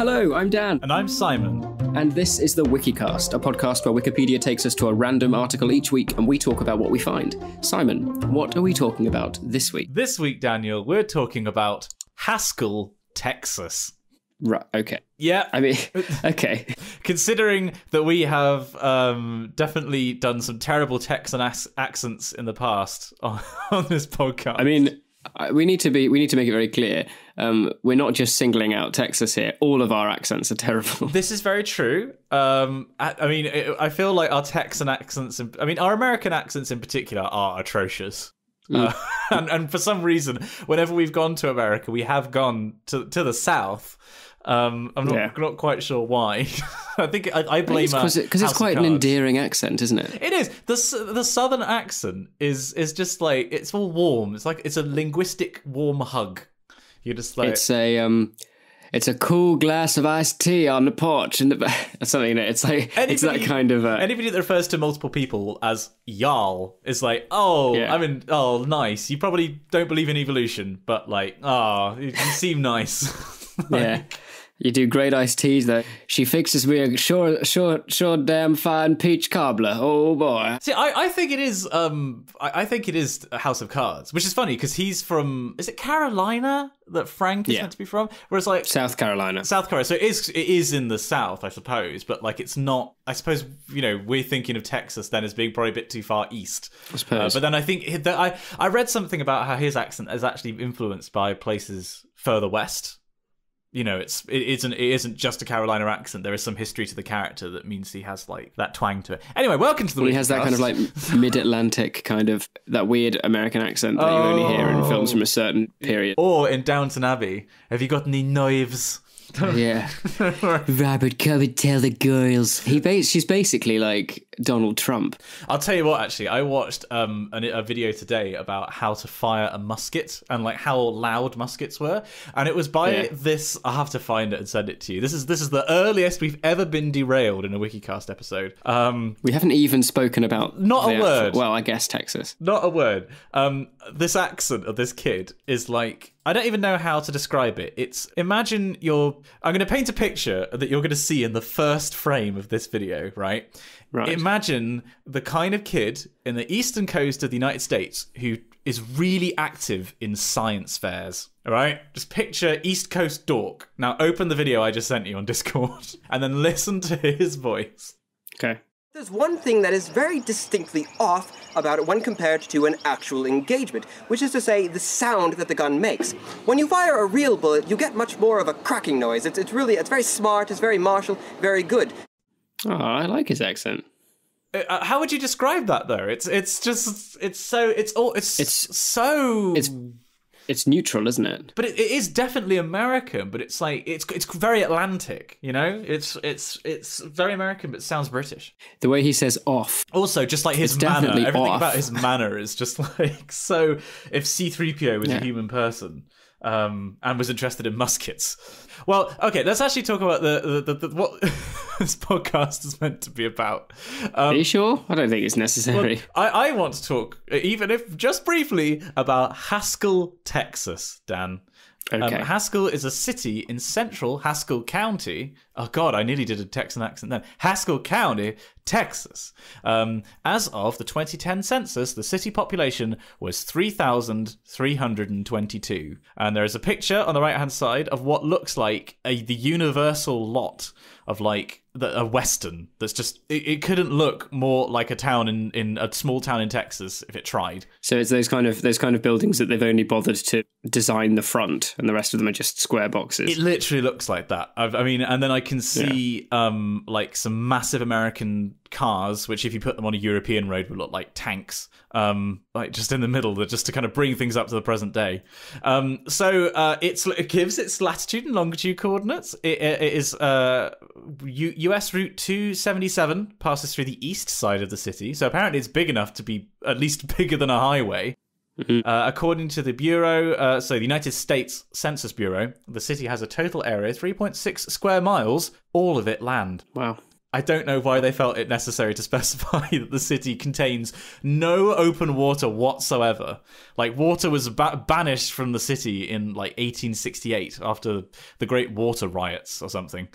Hello, I'm Dan. And I'm Simon. And this is the Wikicast, a podcast where Wikipedia takes us to a random article each week and we talk about what we find. Simon, what are we talking about this week? This week, Daniel, we're talking about Haskell, Texas. Right, okay. Yeah. I mean, okay. Considering that we have definitely done some terrible Texan accents in the past on this podcast. I mean, we need to make it very clear. We're not just singling out Texas here. All of our accents are terrible. This is very true. I feel like our Texan accents, our American accents in particular are atrocious. And for some reason, whenever we've gone to America, we have gone to the South. I'm not quite sure why. I think I blame because it's quite an endearing accent, isn't it? It is. The Southern accent is just like, it's all warm. It's like it's a linguistic warm hug. You're just like it's a cool glass of iced tea on the porch and something. It's like it's that kind of. Anybody that refers to multiple people as y'all is like, nice. You probably don't believe in evolution, but like, you seem nice. Yeah. You do great iced teas, though. She fixes me a sure damn fine peach cobbler. Oh boy! See, I think it is. I think it is House of Cards, which is funny because he's from. Is it Carolina that Frank is meant to be from? Whereas like South Carolina. So it is in the South, I suppose. But like, it's not. I suppose we're thinking of Texas then as being probably a bit too far east. I suppose. But then I think that I read something about how his accent is actually influenced by places further west. It isn't just a Carolina accent. There is some history to the character that means he has like that twang to it. Anyway, welcome to the. He has that kind of like mid-Atlantic kind of that weird American accent that you only hear in films from a certain period. Or in Downton Abbey, have you got any knives? Yeah. Robert, come and tell the girls. She's basically like Donald Trump. I'll tell you what, actually, I watched a video today about how to fire a musket and like how loud muskets were. And it was by this, I'll have to find it and send it to you. This is the earliest we've ever been derailed in a Wikicast episode. We haven't even spoken about not a word. Well, I guess Texas. Not a word. This accent of this kid is like, I don't even know how to describe it. Imagine I'm going to paint a picture that you're going to see in the first frame of this video, right? Right. Imagine the kind of kid in the eastern coast of the United States who is really active in science fairs, all right? Just picture East Coast dork. Now open the video I just sent you on Discord and then listen to his voice. Okay. There's one thing that is very distinctly off about it when compared to an actual engagement, which is to say the sound that the gun makes. When you fire a real bullet, you get much more of a cracking noise. It's very smart, it's very martial, very good. Oh, I like his accent. How would you describe that though? It's neutral, isn't it? But it is definitely American, but it's like it's very Atlantic, It's very American, but it sounds British. The way he says off. Also, just like his manner, everything about his manner is just like so. If C-3PO was a human person, and was interested in muskets. Well, okay, let's actually talk about the what this podcast is meant to be about. Are you sure? I don't think it's necessary. Well, I want to talk, even if just briefly, about Haskell, Texas, Dan. Okay. Haskell is a city in central Haskell County. Oh, God, I nearly did a Texan accent then. Haskell County, Texas. As of the 2010 census, the city population was 3,322. And there is a picture on the right-hand side of what looks like the universal lot of like a western that's just it couldn't look more like a town in a small town in Texas if it tried. So it's those kind of buildings that they've only bothered to design the front and the rest of them are just square boxes. It literally looks like that. And then I can see like some massive American cars, which if you put them on a European road would look like tanks, like just in the middle, just to kind of bring things up to the present day. It gives its latitude and longitude coordinates. It is US Route 277 passes through the east side of the city, so apparently it's big enough to be at least bigger than a highway. Mm-hmm. According to the Bureau, the United States Census Bureau, the city has a total area 3.6 square miles, all of it land. Wow. I don't know why they felt it necessary to specify that the city contains no open water whatsoever. Like, water was banished from the city in, like, 1868 after the Great Water Riots or something.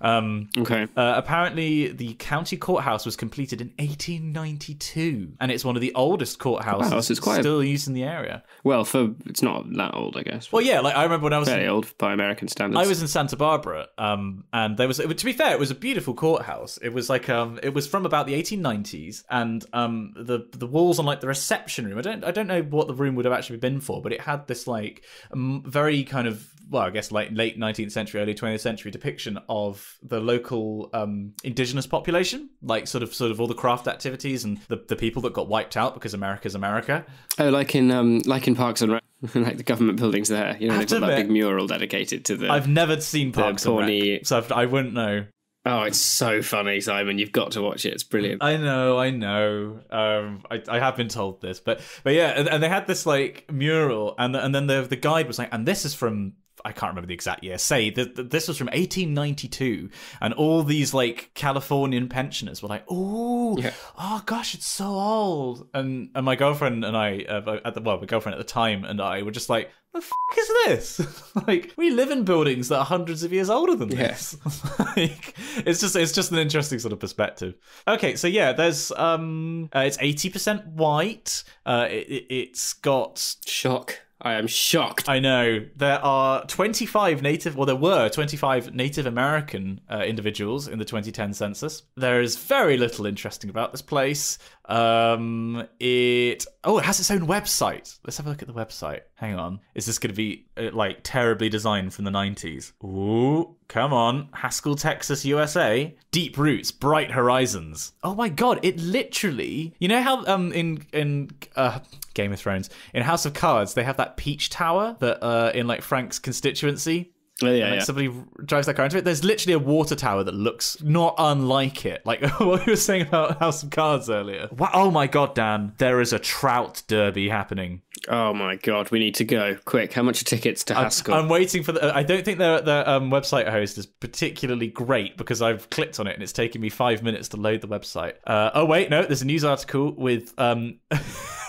Apparently, the county courthouse was completed in 1892, and it's one of the oldest courthouses still used in the area. Well, it's not that old, I guess. Well, yeah, like, I remember when I was... Very old by American standards. I was in Santa Barbara, and there was... To be fair, it was a beautiful courthouse. It was like it was from about the 1890s, and the walls on like the reception room. I don't know what the room would have actually been for, but it had this like very kind of, well, I guess like late 19th century, early 20th century depiction of the local indigenous population, like sort of all the craft activities and the people that got wiped out because America's America. Oh, like in Parks and Rec, like the government buildings there. You know, they've got that big mural dedicated to the. I've never seen Parks and Rec, so I wouldn't know. Oh, it's so funny, Simon. You've got to watch it. It's brilliant. I know. I have been told this, but yeah, and they had this like mural, and then the guide was like, and this is from, I can't remember the exact year. Say that this was from 1892, and all these like Californian pensioners were like, "Oh gosh, it's so old." And my girlfriend and I, my girlfriend at the time and I were just like, "The f*** is this?" Like, we live in buildings that are hundreds of years older than this. Like, it's just an interesting sort of perspective. Okay, so yeah, there's it's 80% white. It's got shock. I am shocked. I know. There were 25 Native American individuals in the 2010 census. There is very little interesting about this place. It has its own website. Let's have a look at the website. Hang on. Is this going to be like terribly designed from the 90s? Ooh, come on. Haskell, Texas, USA. Deep roots, bright horizons. Oh my god, it literally... You know how in Game of Thrones, in House of Cards, they have that peach tower that in like Frank's constituency? Oh, yeah, Somebody drives that car into it. There's literally a water tower that looks not unlike it. Like what you were saying about House of Cards earlier. Wow, oh my god, Dan. There is a trout derby happening. Oh my god, we need to go. Quick, how much are tickets to Haskell? I'm waiting for I don't think their website host is particularly great because I've clicked on it and it's taken me 5 minutes to load the website. Oh wait, no, there's a news article with...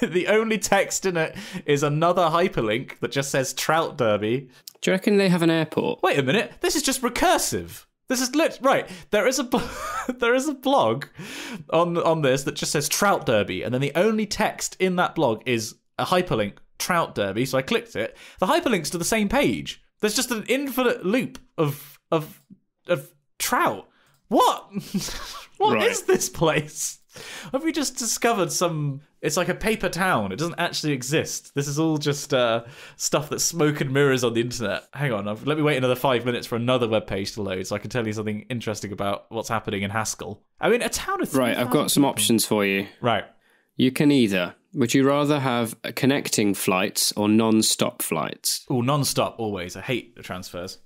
the only text in it is another hyperlink that just says Trout Derby. Do you reckon they have an airport? Wait a minute. This is just recursive. This is right. There is a blog on this that just says Trout Derby, and then the only text in that blog is a hyperlink Trout Derby. So I clicked it. The hyperlinks to the same page. There's just an infinite loop of trout. What? What is this place? Have we just discovered some... It's like a paper town. It doesn't actually exist. This is all just stuff that's smoke and mirrors on the internet. Hang on. Let me wait another 5 minutes for another webpage to load so I can tell you something interesting about what's happening in Haskell. I mean, a town of... Right, I've got some options for you. Right. You can either... Would you rather have connecting flights or non-stop flights? Oh, non-stop, always. I hate the transfers.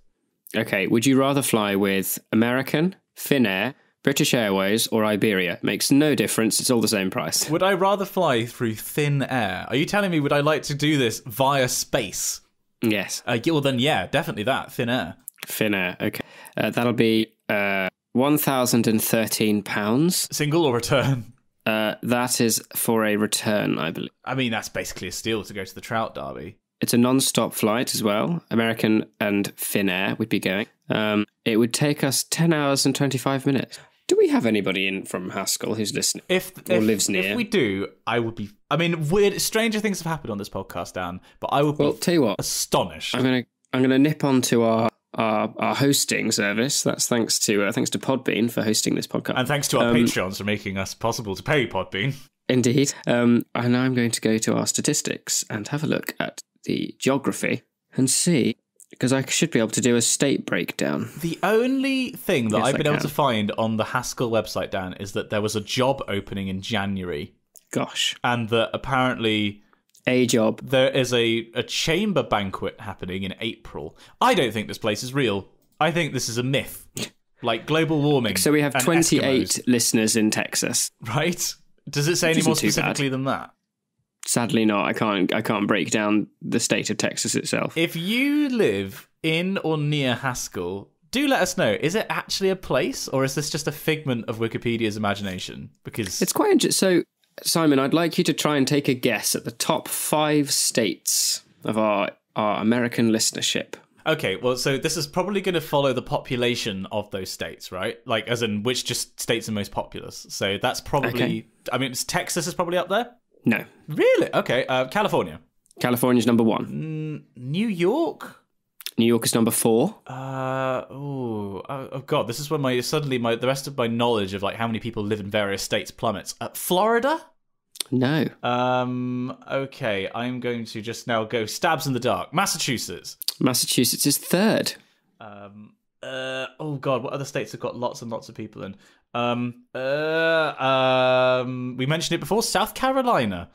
Okay, would you rather fly with American, Finnair, British Airways or Iberia? Makes no difference. It's all the same price. Would I rather fly through thin air? Are you telling me would I like to do this via space? Yes. Well, then, yeah, definitely that. Thin air. Finnair, okay. That'll be £1,013. Single or return? That is for a return, I believe. I mean, that's basically a steal to go to the Trout Derby. It's a non-stop flight as well. American and Finnair would be going. It would take us 10 hours and 25 minutes. Do we have anybody in from Haskell who's listening or lives near? If we do, I would be... I mean, stranger things have happened on this podcast, Dan, but I would be tell you what, astonished. I'm gonna nip onto our hosting service. That's thanks to Podbean for hosting this podcast. And thanks to our Patreons for making us possible to pay Podbean. Indeed. And I'm going to go to our statistics and have a look at the geography and see... Because I should be able to do a state breakdown. The only thing that I've been able to find on the Haskell website, Dan, is that there was a job opening in January. Gosh. And that apparently... A job. There is a chamber banquet happening in April. I don't think this place is real. I think this is a myth. Like global warming. So we have 28 listeners in Texas. Right? Does it say any more specifically than that? Sadly not. I can't break down the state of Texas itself. If you live in or near Haskell, do let us know. Is it actually a place, or is this just a figment of Wikipedia's imagination? Because it's quite interesting. So, Simon, I'd like you to try and take a guess at the top 5 states of our American listenership. Okay, well, so this is probably going to follow the population of those states, right? Like, as in which just states are most populous. So that's probably... Okay. I mean, Texas is probably up there? No. Really? Okay. California. California's number 1. New York? New York is number 4. Oh God! This is when the rest of my knowledge of like how many people live in various states plummets. Florida? No. Okay, I'm going to just now go stabs in the dark. Massachusetts. Massachusetts is 3rd. Oh God! What other states have got lots and lots of people in? We mentioned it before. South Carolina.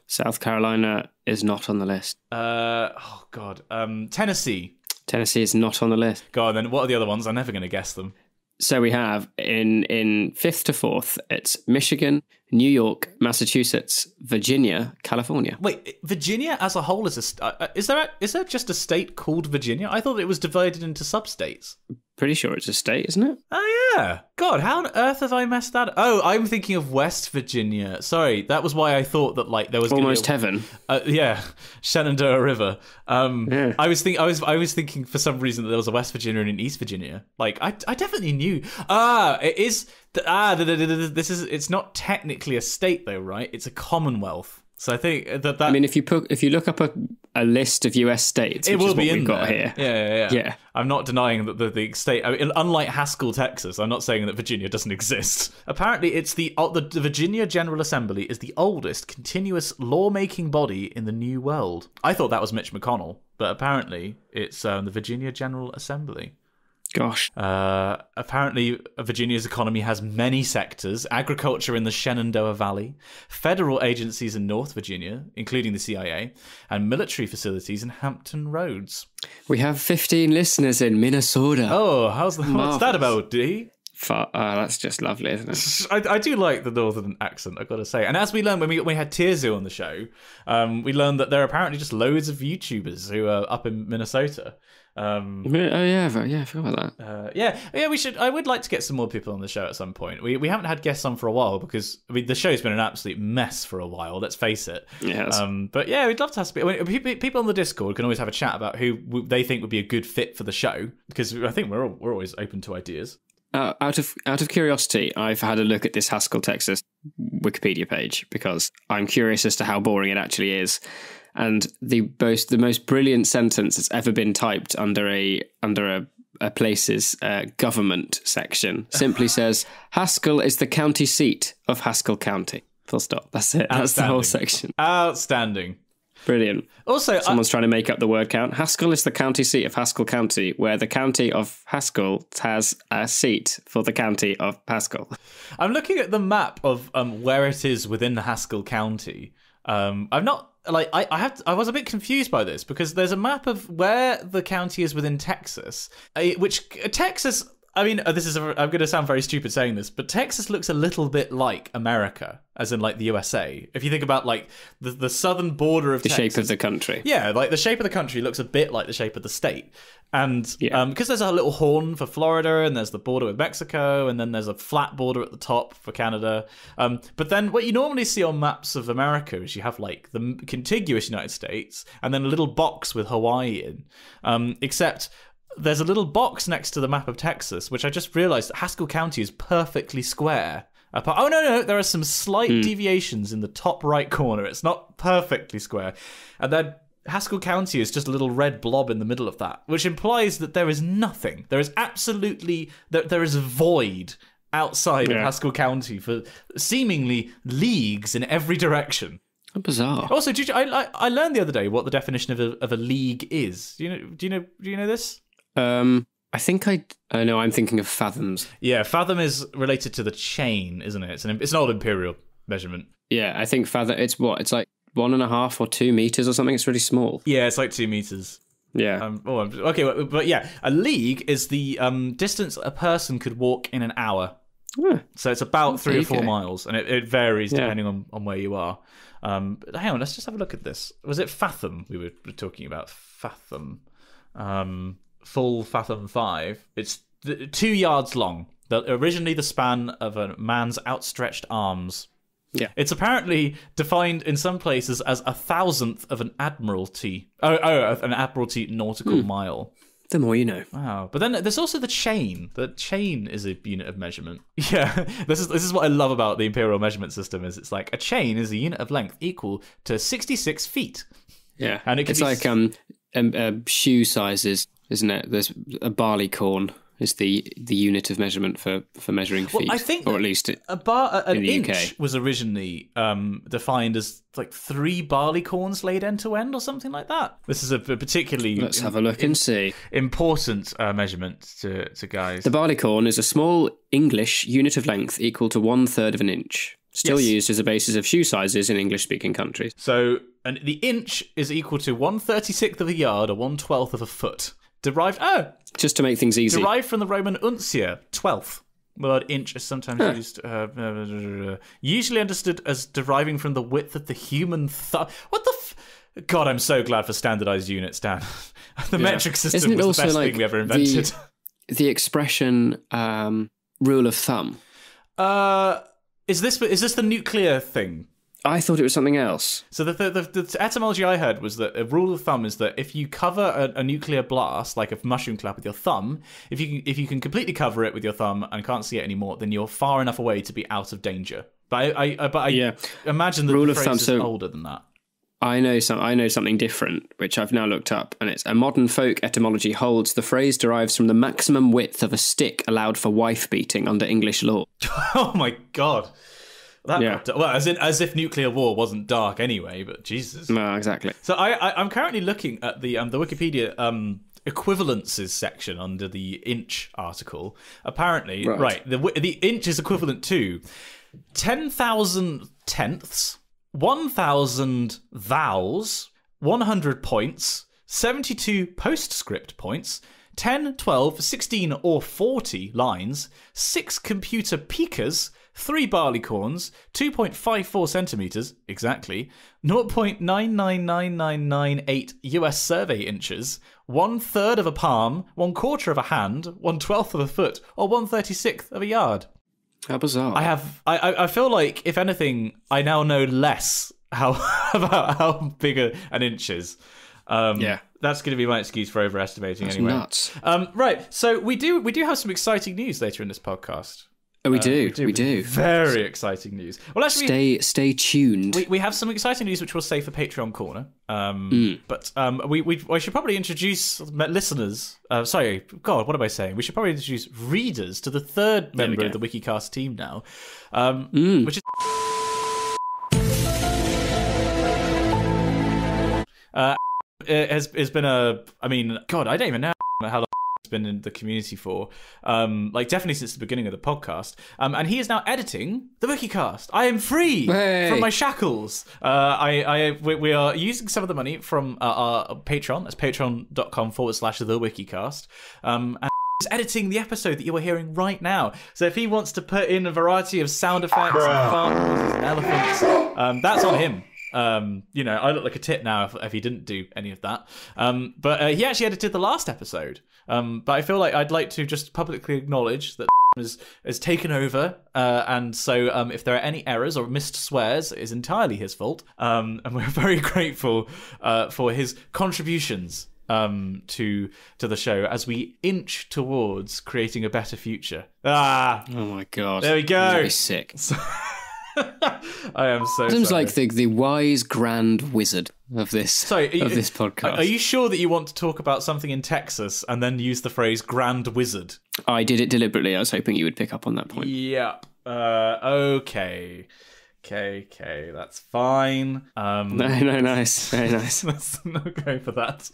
South Carolina is not on the list. Oh God. Tennessee. Tennessee is not on the list. Go on then. What are the other ones? I'm never going to guess them. So we have in 5th to 4th, it's Michigan, New York, Massachusetts, Virginia, California. Wait, Virginia as a whole is is there just a state called Virginia? I thought it was divided into sub-states. Pretty sure it's a state, isn't it? Oh yeah. God, how on earth have I messed that up? Oh, I'm thinking of West Virginia. Sorry, that was why I thought that like there was almost heaven. Yeah, Shenandoah River. Yeah. I was thinking for some reason that there was a West Virginia and an East Virginia. Like I definitely knew. It is. This is. It's not technically a state though, right? It's a commonwealth. So I think that. I mean, if you look up a list of US states, it will be in we've got here. Yeah. I'm not denying that the state. I mean, unlike Haskell, Texas, I'm not saying that Virginia doesn't exist. Apparently, it's the Virginia General Assembly is the oldest continuous lawmaking body in the New World. I thought that was Mitch McConnell, but apparently it's the Virginia General Assembly. Gosh. Apparently, Virginia's economy has many sectors: agriculture in the Shenandoah Valley, federal agencies in North Virginia, including the CIA, and military facilities in Hampton Roads. We have 15 listeners in Minnesota. Oh, what's that about, D? That's just lovely, isn't it? I do like the northern accent, I've got to say. And as we learned when we had Tirzu on the show, we learned that there are apparently just loads of YouTubers who are up in Minnesota. I forgot about that. We should. I would like to get some more people on the show at some point. We haven't had guests on for a while because the show's been an absolute mess for a while. Let's face it. Yes. But yeah, we'd love to have people on the Discord can always have a chat about who they think would be a good fit for the show, because I think we're always open to ideas. Out of curiosity, I've had a look at this Haskell, Texas Wikipedia page because I'm curious as to how boring it actually is. And the most brilliant sentence that's ever been typed under a place's government section simply says, Haskell is the county seat of Haskell County. Full stop. That's it. That's the whole section. Outstanding. Brilliant. Also, someone's trying to make up the word count. Haskell is the county seat of Haskell County, where the county of Haskell has a seat for the county of Haskell. I'm looking at the map of where it is within the Haskell County. I'm not like I was a bit confused by this because there's a map of where the county is within Texas, which Texas. I mean, I'm going to sound very stupid saying this, but Texas looks a little bit like America, as in like the USA. If you think about like the southern border of Texas, the shape of the country. Yeah, like the shape of the country looks a bit like the shape of the state. And because there's a little horn for Florida, and there's the border with Mexico, and then there's a flat border at the top for Canada. But then what you normally see on maps of America is you have like the contiguous United States, and then a little box with Hawaii in. Except there's a little box next to the map of Texas, which I just realized that Haskell County is perfectly square. Oh, no, there are some slight deviations in the top right corner. It's not perfectly square. And then Haskell County is just a little red blob in the middle of that, which implies that there is nothing. There is absolutely... There is a void outside of Haskell County for seemingly leagues in every direction. How bizarre. Also, I learned the other day what the definition of a league is. Do you know this? I think I know. I'm thinking of fathoms. Yeah, fathom is related to the chain, isn't it? It's an old imperial measurement. Yeah, I think fathom. It's what? It's like 1.5 or 2 meters or something. It's really small. Yeah, it's like 2 meters. Yeah. Okay, but yeah, a league is the distance a person could walk in an hour. Yeah. So it's about 3 or 4 miles, and it varies depending on where you are. But hang on, let's just have a look at this. Was it fathom we were talking about? Fathom. Full fathom 5. It's 2 yards long. Originally the span of a man's outstretched arms. Yeah. It's apparently defined in some places as 1,000th of an admiralty. An admiralty nautical mile. The more you know. Wow. But then there's also the chain. The chain is a unit of measurement. Yeah. This is what I love about the Imperial measurement system is it's like a chain is a unit of length equal to 66 feet. Yeah. And it's like shoe sizes, isn't it? There's a barley corn is the unit of measurement for measuring feet. Well, I think or at least an inch UK was originally defined as like 3 barley corns laid end to end or something like that. This is a particularly let's have a look and see important measurement to guys. The barley corn is a small English unit of length equal to 1/3 of an inch. Still used as a basis of shoe sizes in English-speaking countries. So, and the inch is equal to 1/36 of a yard or 1/12 of a foot. Derived, just to make things easy. Derived from the Roman uncia, 12th. The word inch is sometimes used, usually understood as deriving from the width of the human thumb. What the God, I'm so glad for standardized units, Dan. The metric system was the best thing we ever invented. The expression rule of thumb. Is this the nuclear thing? I thought it was something else. So the etymology I heard was that a rule of thumb is that if you cover a nuclear blast, like a mushroom cloud with your thumb, if you can completely cover it with your thumb and can't see it anymore, then you're far enough away to be out of danger. But I imagine that the phrase is older than that. I know something different, which I've now looked up, and it's a modern folk etymology holds the phrase derives from the maximum width of a stick allowed for wife beating under English law. Oh my God. Well, as if nuclear war wasn't dark anyway, but Jesus. No, exactly. So I'm currently looking at the Wikipedia equivalences section under the inch article. Apparently, the inch is equivalent to 10,000 tenths, 1,000 thous, 100 points, 72 postscript points, 10, 12, 16 or 40 lines, 6 computer picas, 3 barleycorns, 2.54 centimeters, exactly, 0.999998 US survey inches, 1/3 of a palm, 1/4 of a hand, 1/12 of a foot, or 1/36 of a yard. How bizarre. I feel like, if anything, I now know less about how big an inch is. That's going to be my excuse for overestimating. That's anyway. Nuts. Right. So we do have some exciting news later in this podcast. Oh, we do. Very exciting news. Well, actually, stay tuned. We have some exciting news which we'll save for Patreon Corner. But we should probably introduce listeners. Sorry, God, what am I saying? We should probably introduce readers to the third member of the Wikicast team now, which is. Has been God, I don't even know how long it's been in the community for. Definitely since the beginning of the podcast. And he is now editing the Wikicast. I am free from my shackles. We are using some of the money from our Patreon. That's patreon.com/the Wikicast. And he's editing the episode that you are hearing right now. So if he wants to put in a variety of sound effects and farts and elephants, that's on him. I look like a tit now if he didn't do any of that. But he actually edited the last episode. But I feel like I'd like to just publicly acknowledge that has taken over. And so if there are any errors or missed swears, it is entirely his fault. And we're very grateful for his contributions to the show as we inch towards creating a better future. Oh my God. There we go. Very sick. I am so Adam's sorry. like the wise grand wizard of this this podcast. Are you sure that you want to talk about something in Texas and then use the phrase grand wizard? I did it deliberately. I was hoping you would pick up on that point. Yeah. Okay, that's fine. No, nice. Very nice. Let's not go for that.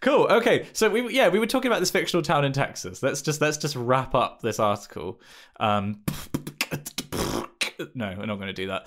Cool. Okay, so we were talking about this fictional town in Texas. Let's just wrap up this article. No, we're not going to do that.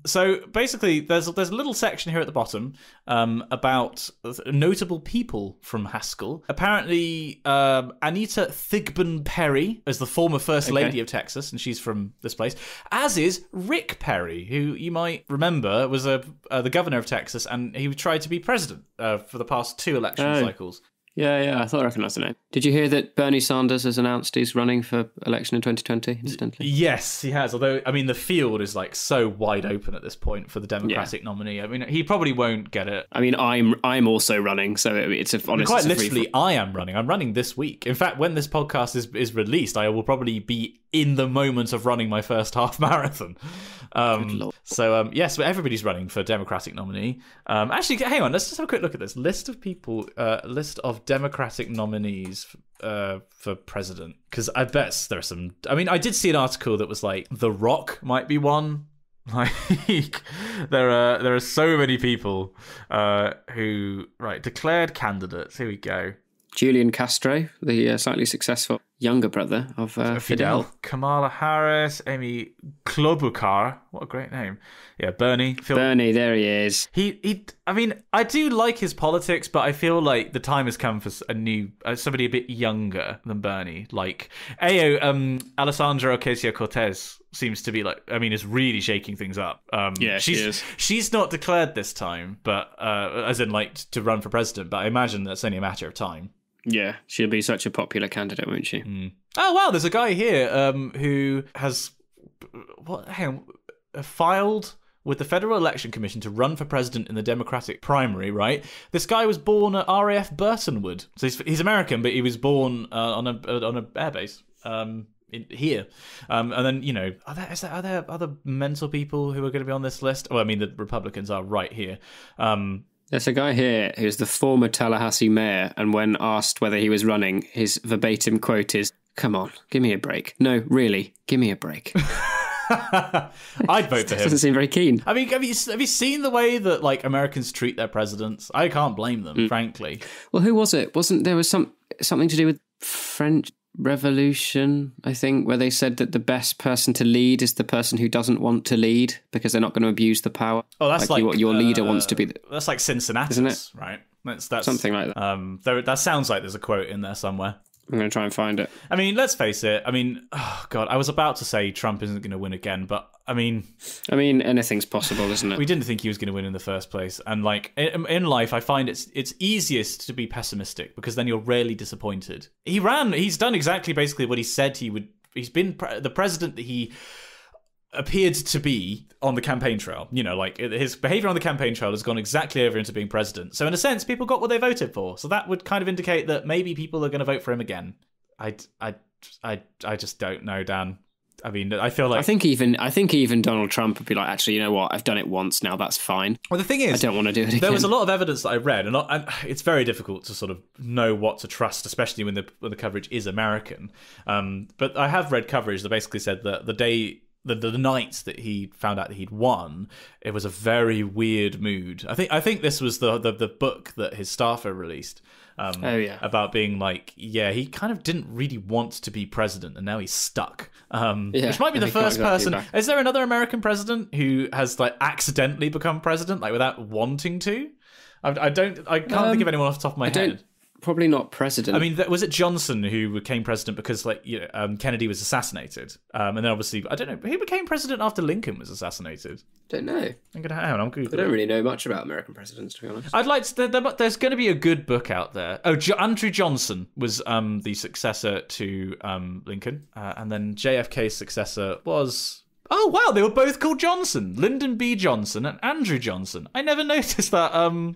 So basically, there's a little section here at the bottom about notable people from Haskell. Apparently, Anita Thigpen Perry is the former First Lady of Texas, and she's from this place, as is Rick Perry, who you might remember was the governor of Texas, and he tried to be president for the past 2 election cycles. Yeah, I thought I recognised the name. Did you hear that Bernie Sanders has announced he's running for election in 2020, incidentally? Yes, he has. Although, I mean, the field is like so wide open at this point for the Democratic nominee. I mean, he probably won't get it. I mean, I'm also running, so it's a honest. Quite literally, I am running. I'm running this week. In fact, when this podcast is released, I will probably be in the moment of running my first half marathon. Yes, but everybody's running for Democratic nominee. Actually, hang on. Let's just have a quick look at this list of people. List of Democratic nominees for president. Because I bet there are some. I mean, I did see an article that was like The Rock might be one. Like there are so many people who declared candidates. Here we go. Julian Castro, the slightly successful younger brother of Fidel. Kamala Harris, Amy Klobuchar. What a great name. Yeah, Bernie. Bernie, there he is. I mean, I do like his politics, but I feel like the time has come for a new, somebody a bit younger than Bernie. Like, Alessandra Ocasio-Cortez seems to be is really shaking things up. She is. She's not declared this time, but as in to run for president, but I imagine that's only a matter of time. Yeah, she'll be such a popular candidate, won't she? Mm. Oh, wow, there's a guy here who has filed with the Federal Election Commission to run for president in the Democratic primary, right? This guy was born at RAF Burtonwood. So he's American, but he was born on a airbase here. And then, are there other mental people who are going to be on this list? Well, I mean, the Republicans are right here. There's a guy here who's the former Tallahassee mayor, and when asked whether he was running, his verbatim quote is, "Come on, give me a break. No, really, give me a break." I'd vote for him. Doesn't seem very keen. I mean, have you seen the way that Americans treat their presidents? I can't blame them, frankly. Well, who was it? Wasn't there was something to do with French Revolution, I think, where they said that the best person to lead is the person who doesn't want to lead because they're not going to abuse the power. Oh, that's your leader wants to be. That's like Cincinnati, isn't it? Right. That's something like that. That sounds like there's a quote in there somewhere. I'm going to try and find it. I mean, let's face it. I mean, oh God, I was about to say Trump isn't going to win again, but I mean, anything's possible, isn't it? We didn't think he was going to win in the first place. And in life, I find it's easiest to be pessimistic because then you're rarely disappointed. He's done exactly basically what he said he would. He's been the president that he appeared to be on the campaign trail. His behavior on the campaign trail has gone exactly over into being president. So in a sense, people got what they voted for. So that would kind of indicate that maybe people are going to vote for him again. I just don't know, Dan. I mean, I feel like I think even Donald Trump would be like, actually, you know what? I've done it once now. That's fine. Well, the thing is, I don't want to do it again. There was a lot of evidence that I read, and it's very difficult to sort of know what to trust, especially when the coverage is American. But I have read coverage that basically said that the night that he found out that he'd won, it was a very weird mood. I think this was the book that his staffer released. About being he kind of didn't really want to be president, and now he's stuck. Which might be the first person. Is there another American president who has accidentally become president without wanting to? I can't think of anyone off the top of my head. Probably not president. I mean, was it Johnson who became president because Kennedy was assassinated? And then obviously, I don't know, who became president after Lincoln was assassinated? Don't know. I'm Googling. I don't really know much about American presidents, to be honest. I'd like to. There's going to be a good book out there. Oh, Andrew Johnson was the successor to Lincoln, and then JFK's successor was. Oh wow, they were both called Johnson. Lyndon B. Johnson and Andrew Johnson. I never noticed that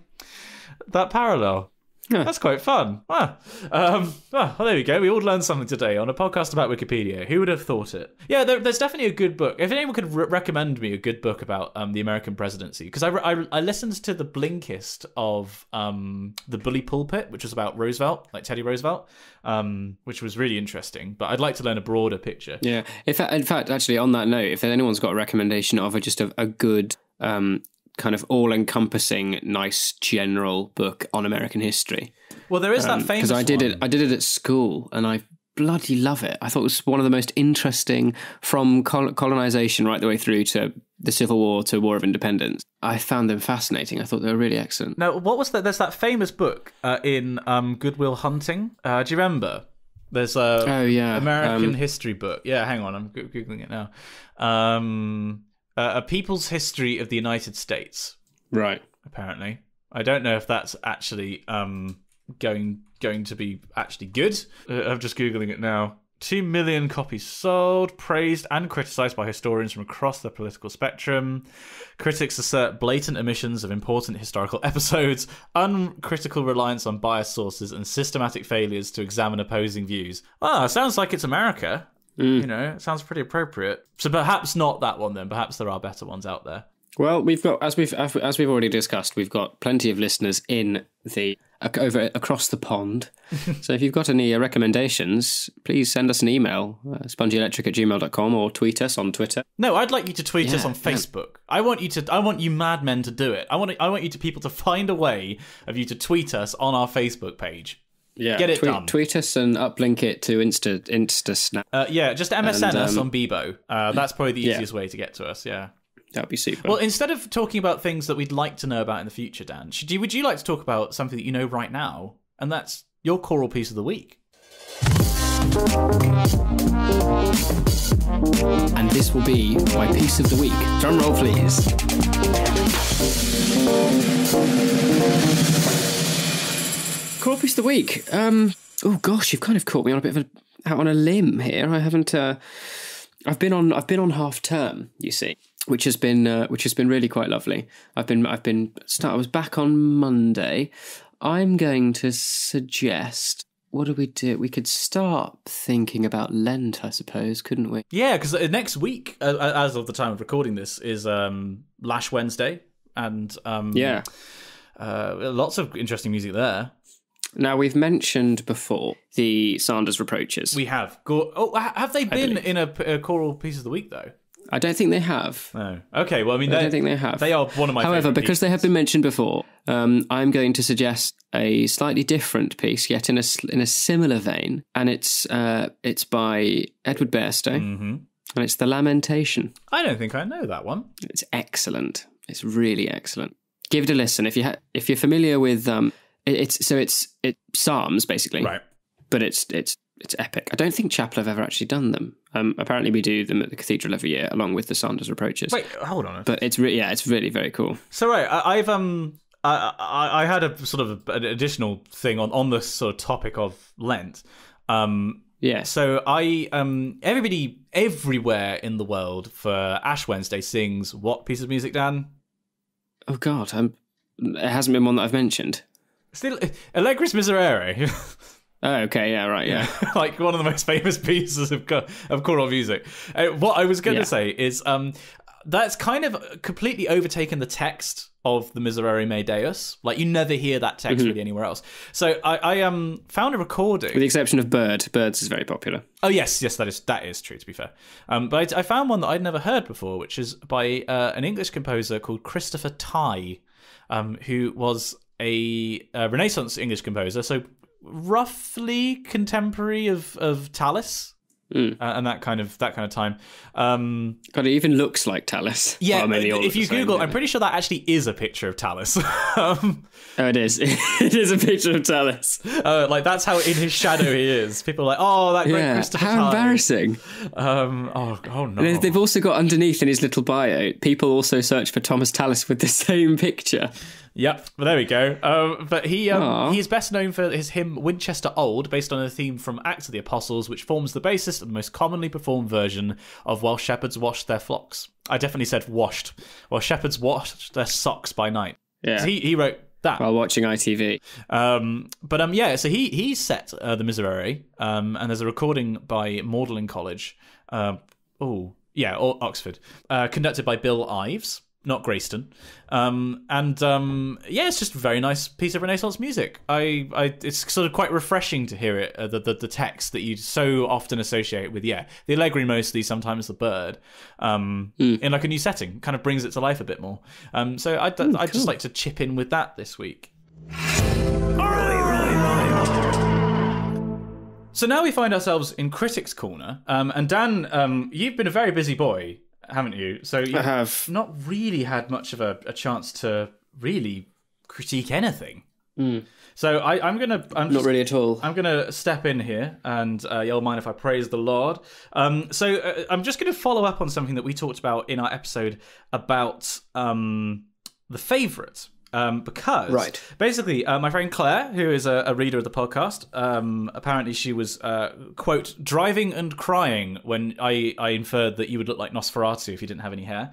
parallel. Yeah. That's quite fun. Well, there we go. We all learned something today on a podcast about Wikipedia. Who would have thought it? Yeah, there's definitely a good book. If anyone could recommend me a good book about the American presidency, because I listened to the Blinkist of The Bully Pulpit, which was about Roosevelt, Teddy Roosevelt, which was really interesting. But I'd like to learn a broader picture. Yeah. In fact, actually, on that note, if anyone's got a recommendation of just a good kind of all-encompassing, nice, general book on American history. Well, there is that famous one. Because I did it at school, and I bloody love it. I thought it was one of the most interesting, from colonization right the way through to the Civil War to War of Independence. I found them fascinating. I thought they were really excellent. Now, what was that? There's that famous book in Good Will Hunting. Do you remember? There's American history book. Yeah, hang on, I'm Googling it now. A People's History of the United States. Right. Apparently. I don't know if that's actually going to be actually good. I'm just Googling it now. 2 million copies sold, praised and criticised by historians from across the political spectrum. Critics assert blatant omissions of important historical episodes, uncritical reliance on biased sources, and systematic failures to examine opposing views. Sounds like it's America. You know, it sounds pretty appropriate. So perhaps not that one then. Perhaps there are better ones out there. Well, we've got, as we've already discussed, we've got plenty of listeners in the across the pond. So if you've got any recommendations, please send us an email, spongyelectric@gmail.com, or tweet us on Twitter. No, I'd like you to tweet us on Facebook. I want you madmen to do it. I want you to people to find a way of you to tweet us on our Facebook page. Yeah, get it done. Tweet us and uplink it to Insta Snap. Just MSN us on Bebo. That's probably the easiest way to get to us. Yeah. That would be super. Well, instead of talking about things that we'd like to know about in the future, Dan, would you like to talk about something that you know right now? And that's your choral piece of the week. And this will be my piece of the week. Drum roll, please. Choral piece of the week. Oh gosh, you've kind of caught me on a bit of out on a limb here. I haven't. I've been on half term, you see, which has been really quite lovely. I was back on Monday. I'm going to suggest, what do? We could start thinking about Lent, I suppose, couldn't we? Yeah, because next week, as of the time of recording this, is Lash Wednesday, and lots of interesting music there. Now, we've mentioned before the Sanders reproaches. We have. Have they been in a choral piece of the week, though? I don't think they have. No. Okay, well, I mean, I don't think they have. They are one of my However, favourite because pieces. they have been mentioned before, I'm going to suggest a slightly different piece, yet in a similar vein, and it's by Edward Bairstow, and it's The Lamentation. I don't think I know that one. It's excellent. It's really excellent. Give it a listen if you're familiar with it's Psalms basically, right? But it's epic. I don't think Chapel have ever actually done them. Apparently we do them at the cathedral every year, along with the Sanders reproaches. Wait, hold on. But it's really very cool. So right, I had a sort of an additional thing on this sort of topic of Lent. So everybody everywhere in the world for Ash Wednesday sings what piece of music, Dan? Oh God, it hasn't been one that I've mentioned. Still, Allegris Miserere. Oh, okay, yeah, right, yeah. Like one of the most famous pieces of choral music. What I was going to say is that's kind of completely overtaken the text of the Miserere Mei Deus. Like, you never hear that text really anywhere else. So I found a recording. With the exception of Bird. Bird's is very popular. Oh, yes, that is true, to be fair. But I found one that I'd never heard before, which is by an English composer called Christopher Tye, who was a Renaissance English composer, so roughly contemporary of Tallis. And that kind of time. God, it even looks like Tallis. Yeah, if you Google, I'm pretty sure that actually is a picture of Tallis. Oh, it is. It is a picture of Tallis. Like, that's how in his shadow he is. People are like, oh, that great Christopher How Tye. Embarrassing. Oh no. They've also got underneath in his little bio, people also search for Thomas Tallis with the same picture. Yep, well, there we go. But he's best known for his hymn Winchester Old, based on a theme from Acts of the Apostles, which forms the basis of the most commonly performed version of While Shepherds Washed Their Flocks. I definitely said washed. While Shepherds Washed Their Socks by Night. Yeah. So he wrote that. While watching ITV. So he set the Miserere, and there's a recording by Magdalen College, or Oxford, conducted by Bill Ives. Not Grayston. It's just a very nice piece of Renaissance music. It's sort of quite refreshing to hear it, the text that you so often associate with, the Allegri mostly, sometimes the Bird, in like a new setting. Kind of brings it to life a bit more. I'd just like to chip in with that this week. So now we find ourselves in Critics' Corner. And Dan, you've been a very busy boy, haven't you? So you have not really had much of a chance to really critique anything. So I'm not really at all. I'm gonna step in here, and you'll mind if I praise the Lord. I'm just gonna follow up on something that we talked about in our episode about The Favourite. because basically my friend Claire, who is a reader of the podcast, apparently she was, quote, driving and crying when I inferred that you would look like Nosferatu if you didn't have any hair.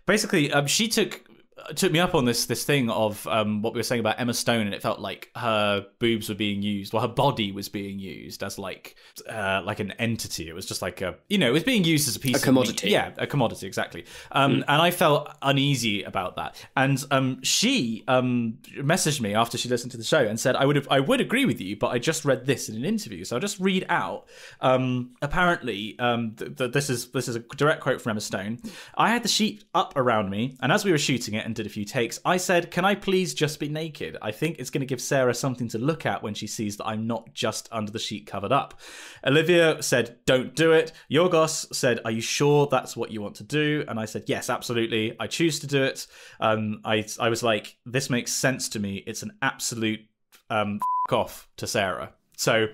Basically, she took me up on this thing of what we were saying about Emma Stone, and it felt like her boobs were being used, or her body was being used as like an entity. It was just like it was being used as a piece of commodity. Meat. Yeah, a commodity, exactly. And I felt uneasy about that. And she messaged me after she listened to the show and said, I would agree with you, but I just read this in an interview. So I'll just read out. Apparently, this is a direct quote from Emma Stone. I had the sheet up around me, and as we were shooting it and did a few takes, I said, can I please just be naked? I think it's going to give Sarah something to look at when she sees that I'm not just under the sheet covered up. Olivia said, don't do it. Yorgos said, are you sure that's what you want to do? And I said, yes, absolutely. I choose to do it. I was like, this makes sense to me. It's an absolute off to Sarah. So,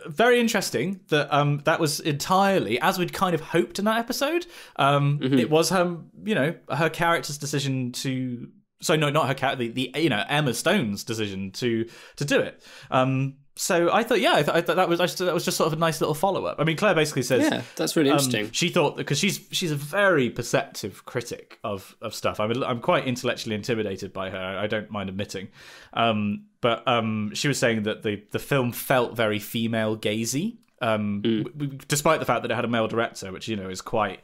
very interesting that that was entirely, as we'd kind of hoped in that episode. It was her character's decision to. So no, not her character. The Emma Stone's decision to do it. So I thought, I thought that was just sort of a nice little follow up. I mean, Claire basically says, yeah, that's really interesting. She thought, because she's a very perceptive critic of stuff. I'm quite intellectually intimidated by her. I don't mind admitting, but she was saying that the film felt very female gazy, despite the fact that it had a male director, which is quite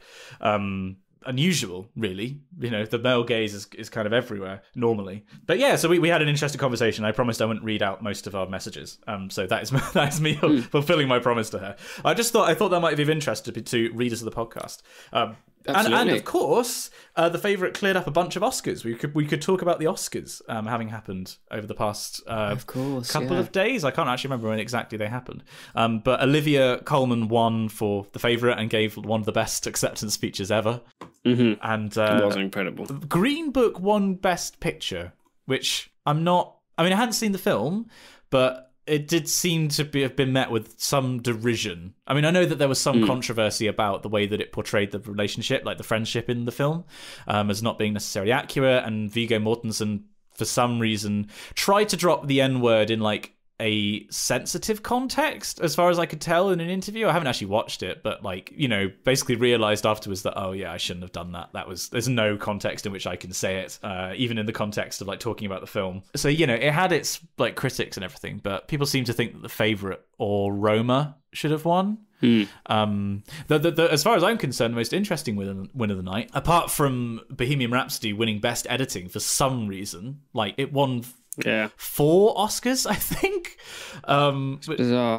unusual, really. The male gaze is kind of everywhere normally. But yeah, so we had an interesting conversation. I promised I wouldn't read out most of our messages. So that is me fulfilling my promise to her. I thought that might be of interest to readers of the podcast. And of course, the favourite cleared up a bunch of Oscars. We could talk about the Oscars having happened over the past couple of days. I can't actually remember when exactly they happened. But Olivia Colman won for the favourite and gave one of the best acceptance speeches ever. Mm-hmm. And it was incredible. Green Book won Best Picture, which I hadn't seen the film, but it did seem to have been met with some derision. I mean, I know that there was some controversy about the way that it portrayed the relationship, like the friendship in the film, as not being necessarily accurate. And Viggo Mortensen, for some reason, tried to drop the N-word in like a sensitive context, as far as I could tell in an interview. I haven't actually watched it, but basically realised afterwards that, oh yeah, I shouldn't have done that. There's no context in which I can say it, even in the context of like talking about the film. So, it had its like critics and everything, but people seem to think that the favourite, or Roma, should have won. As far as I'm concerned, the most interesting win of the night, apart from Bohemian Rhapsody winning Best Editing for some reason, like it won 4 Oscars, I think,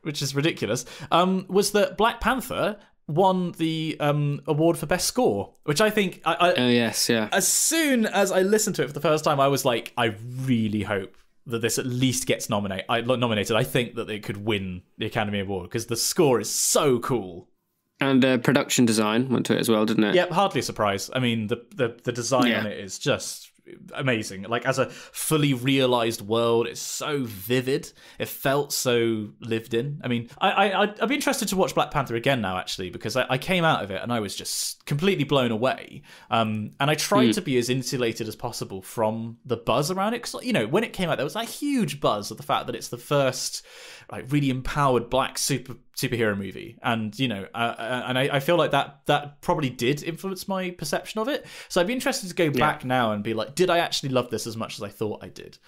which is ridiculous, was that Black Panther won the award for Best Score, which I think... As soon as I listened to it for the first time, I was like, I really hope that this at least gets nominated. I think that it could win the Academy Award, because the score is so cool. And production design went to it as well, didn't it? Yep, hardly a surprise. I mean, the design on it is just amazing. Like, as a fully realized world, it's so vivid. It felt so lived in. I mean, I'd be interested to watch Black Panther again now, actually, because I came out of it and I was just completely blown away. And I tried to be as insulated as possible from the buzz around it, because when it came out, there was a huge buzz of the fact that it's the first like really empowered black superhero movie, and I feel like that probably did influence my perception of it. So I'd be interested to go back now and be like, did I actually love this as much as I thought I did?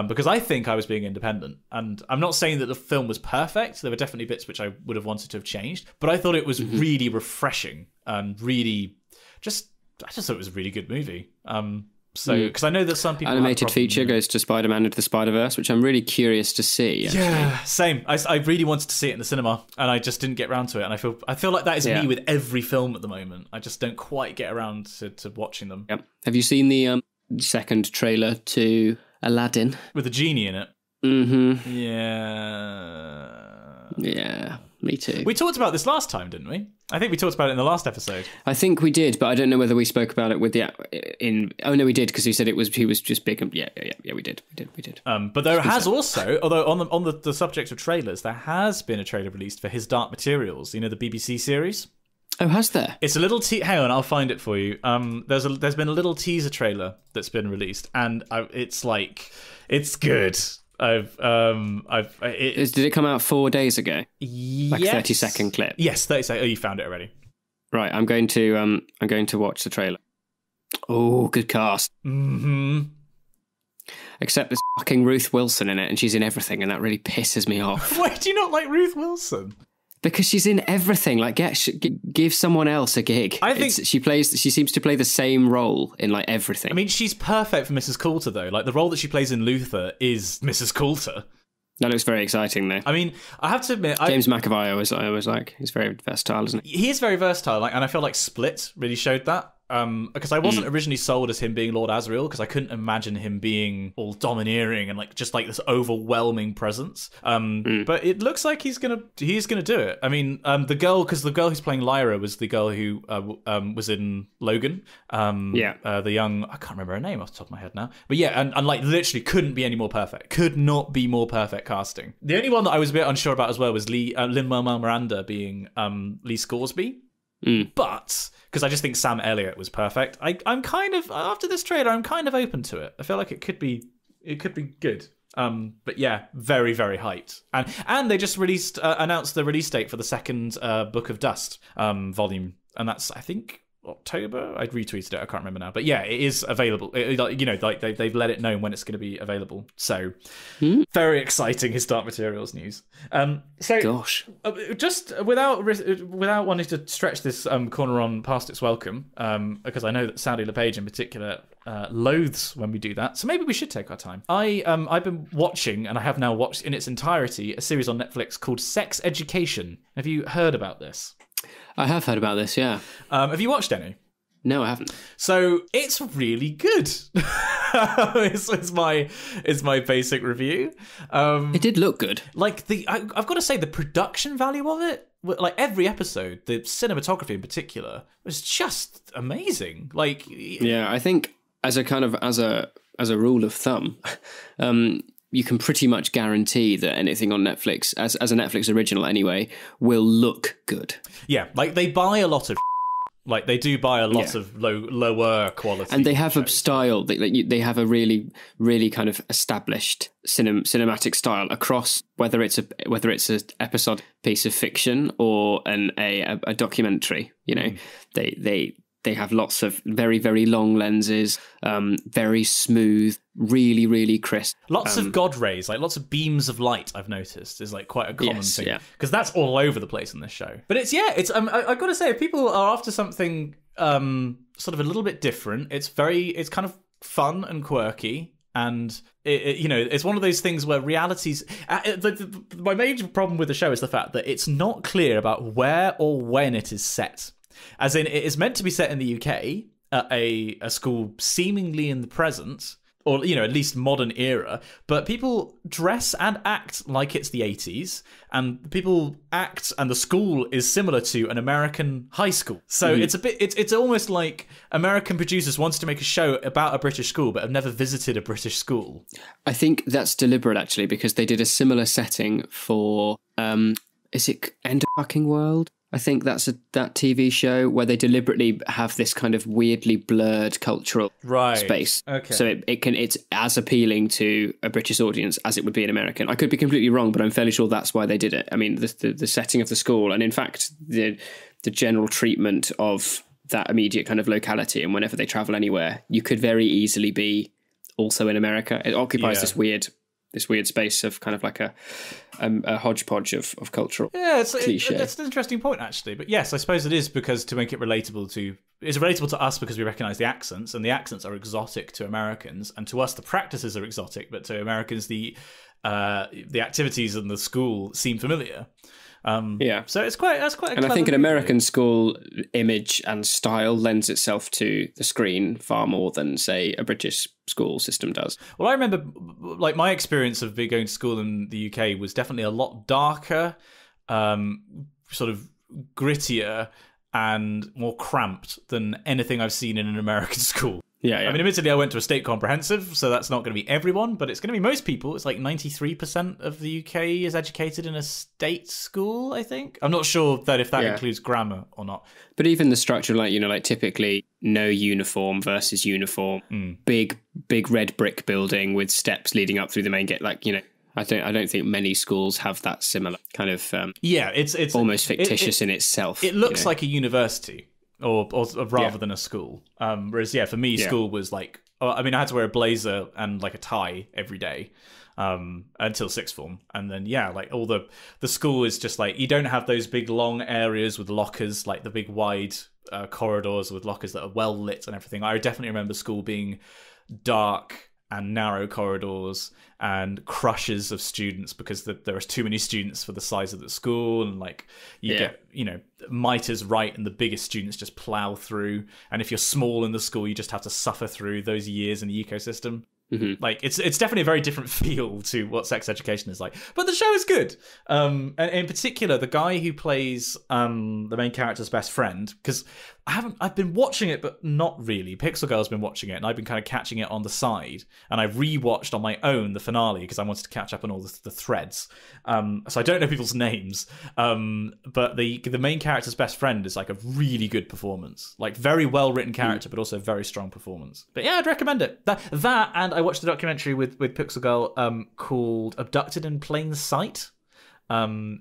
Because I think I was being independent, and I'm not saying that the film was perfect. There were definitely bits which I would have wanted to have changed, but I thought it was really refreshing and really I just thought it was a really good movie. So, because I know that some people... Animated feature goes to Spider-Man Into the Spider-Verse, which I'm really curious to see, actually. Yeah, same. I really wanted to see it in the cinema, and I just didn't get around to it. And I feel like that is me with every film at the moment. I just don't quite get around to watching them. Yep. Have you seen the second trailer to Aladdin? With a genie in it? Mm-hmm. Yeah. Yeah, me too. We talked about this last time, didn't we? I think we talked about it in the last episode. I think we did, but I don't know whether we spoke about it with the... Oh, no, we did, because he said he was just big. Yeah, we did. But there has also, although on the subject of trailers, there has been a trailer released for His Dark Materials, the BBC series. Oh, has there? It's a little hang on, I'll find it for you. There's been a little teaser trailer that's been released, and it's good. Did it come out 4 days ago? Like a 30-second clip. Yes, 30 seconds. Oh, you found it already. Right, I'm going to watch the trailer. Oh, good cast. Mm-hmm. Except there's fucking Ruth Wilson in it, and she's in everything, and that really pisses me off. Why do you not like Ruth Wilson? Because she's in everything. Like, give someone else a gig. I think she seems to play the same role in like everything. I mean, she's perfect for Mrs. Coulter, though. Like, the role that she plays in Luther is Mrs. Coulter. That looks very exciting, though. I mean, I have to admit, James McAvoy, I always like. He's very versatile, isn't he? He is very versatile, and I feel like Split really showed that. Because I wasn't originally sold as him being Lord Asriel, because I couldn't imagine him being all domineering and like just like this overwhelming presence. But it looks like he's gonna do it. I mean, the girl who's playing Lyra was the girl who was in Logan. The young, I can't remember her name off the top of my head now. But yeah, and like literally couldn't be any more perfect. Could not be more perfect casting. The only one that I was a bit unsure about as well was Lin-Manuel Miranda being Lee Scoresby. But because I just think Sam Elliott was perfect, I'm kind of, after this trailer, I'm kind of open to it. I feel like it could be good. But yeah, very, very hyped. And they just announced the release date for the second Book of Dust volume, and that's, I think, October. I retweeted it. I can't remember now. But yeah, it is available. They've let it know when it's going to be available. So very exciting His Dark Materials news. Gosh, just without wanting to stretch this corner on past its welcome, because I know that Sandy LePage in particular loathes when we do that. So maybe we should take our time. I've been watching, and I have now watched in its entirety, a series on Netflix called Sex Education. Have you heard about this? I have heard about this, yeah. Have you watched any? No, I haven't. So it's really good. It's my basic review. It did look good. Like I've got to say, the production value of it, like every episode, the cinematography in particular, was just amazing. Like, yeah, I think as a rule of thumb, you can pretty much guarantee that anything on Netflix, as a Netflix original anyway, will look good. Yeah, like they buy a lot of like they do buy a lot of lower quality, and they have a style. They have a really, really kind of established cinematic style across whether it's an episode piece of fiction or a documentary. You know, they have lots of very, very long lenses, very smooth, really, really crisp. Lots of God rays, like lots of beams of light, I've noticed, is like quite a common thing. Because that's all over the place in this show. But it's I've got to say, if people are after something sort of a little bit different, it's kind of fun and quirky. And it's one of those things where realities. My major problem with the show is the fact that it's not clear about where or when it is set. As in, it is meant to be set in the UK at a school seemingly in the present, or at least modern era. But people dress and act like it's the 80s, and people act, and the school is similar to an American high school. So it's almost like American producers wanted to make a show about a British school, but have never visited a British school. I think that's deliberate, actually, because they did a similar setting for is it End of Fucking World? I think that's that TV show where they deliberately have this kind of weirdly blurred cultural space. Okay. So it's as appealing to a British audience as it would be an American. I could be completely wrong, but I'm fairly sure that's why they did it. I mean, the setting of the school, and in fact, the general treatment of that immediate kind of locality, and whenever they travel anywhere, you could very easily be also in America. It occupies this weird space of kind of like a hodgepodge of cultural cliche. That's an interesting point, actually. But yes, I suppose it is, because to make it relatable to us because we recognise the accents, and the accents are exotic to Americans, and to us the practices are exotic, but to Americans the activities in the school seem familiar. So that's quite a and I think an American school image and style lends itself to the screen far more than, say, a British school system does. Well, I remember, like, my experience of going to school in the UK was definitely a lot darker, sort of grittier, and more cramped than anything I've seen in an American school. Yeah, yeah. I mean, admittedly, I went to a state comprehensive, so that's not going to be everyone, but it's going to be most people. It's like 93% of the UK is educated in a state school, I think. I'm not sure that if that includes grammar or not. But even the structure, like typically no uniform versus uniform, big red brick building with steps leading up through the main gate. I don't think many schools have that similar kind of. It's almost fictitious in itself. It looks like a university. Or rather than a school. Whereas, for me, school was like... I mean, I had to wear a blazer and, like, a tie every day until sixth form. And then, all the school is just, like... You don't have those big, long areas with lockers, like the big, wide corridors with lockers that are well lit and everything. I definitely remember school being dark and narrow corridors and crushes of students because there are too many students for the size of the school, and you get miters right and the biggest students just plow through, and if you're small in the school you just have to suffer through those years in the ecosystem. It's definitely a very different feel to what sex education is like, but the show is good. And in particular, the guy who plays the main character's best friend, because I've been watching it, but not really. Pixel Girl's been watching it, and I've been kind of catching it on the side. And I rewatched on my own the finale because I wanted to catch up on all the threads. So I don't know people's names, but the main character's best friend is like a really good performance, like very well written character, but also very strong performance. But I'd recommend it. That and I watched a documentary with Pixel Girl called "Abducted in Plain Sight."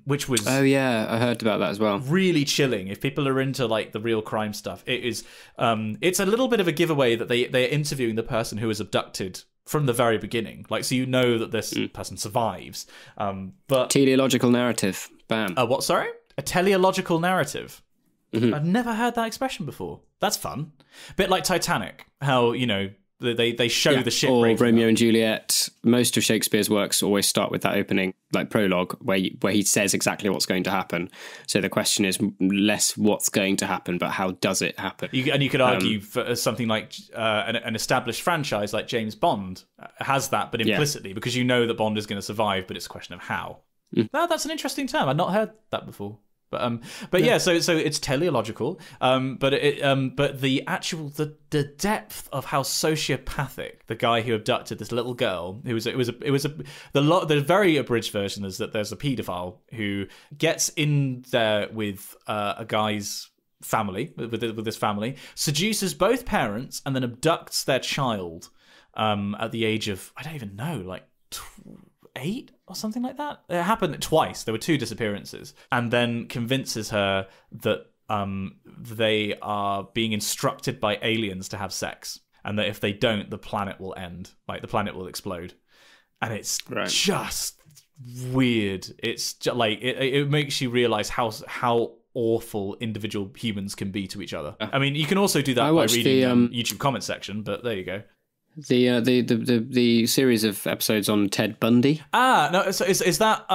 Which was I heard about that as well. Really chilling. If people are into like the real crime stuff, it is. It's a little bit of a giveaway that they're interviewing the person who was abducted from the very beginning, like so you know that this person survives. But teleological narrative, bam. What? Sorry, a teleological narrative. I've never heard that expression before. That's fun. Bit like Titanic, how they show the shipwreck. Or Romeo and Juliet. Most of Shakespeare's works always start with that opening, like prologue, where he says exactly what's going to happen. So the question is less what's going to happen, but how does it happen? You could argue for something like an established franchise like James Bond has that, but implicitly, because you know that Bond is going to survive, but it's a question of how. No, that's an interesting term. I'd not heard that before. So it's teleological. But the depth of how sociopathic the guy who abducted this little girl, the very abridged version is that there's a paedophile who gets in there with a guy's family, with this family, seduces both parents, and then abducts their child at the age of, I don't even know, like 8 or something like that. It happened twice. There were 2 disappearances, and then convinces her that they are being instructed by aliens to have sex, and that if they don't, the planet will end. Like the planet will explode, and it's just weird. It's just, like it makes you realize how awful individual humans can be to each other. I mean, you can also do that by reading the YouTube comment section, but there you go. The series of episodes on Ted Bundy. No, so is that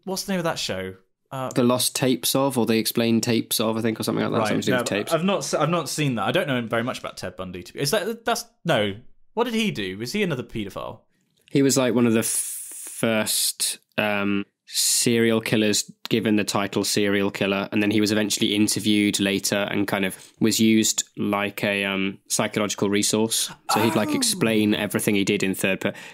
what's the name of that show? The Lost Tapes of, or the Explained Tapes of, I think, or something like that. Right. Something to do with tapes. I've not seen that. I don't know very much about Ted Bundy. What did he do? Was he another paedophile? He was like one of the first serial killers given the title serial killer, and then he was eventually interviewed later and kind of was used like a psychological resource. So he'd like explain everything he did in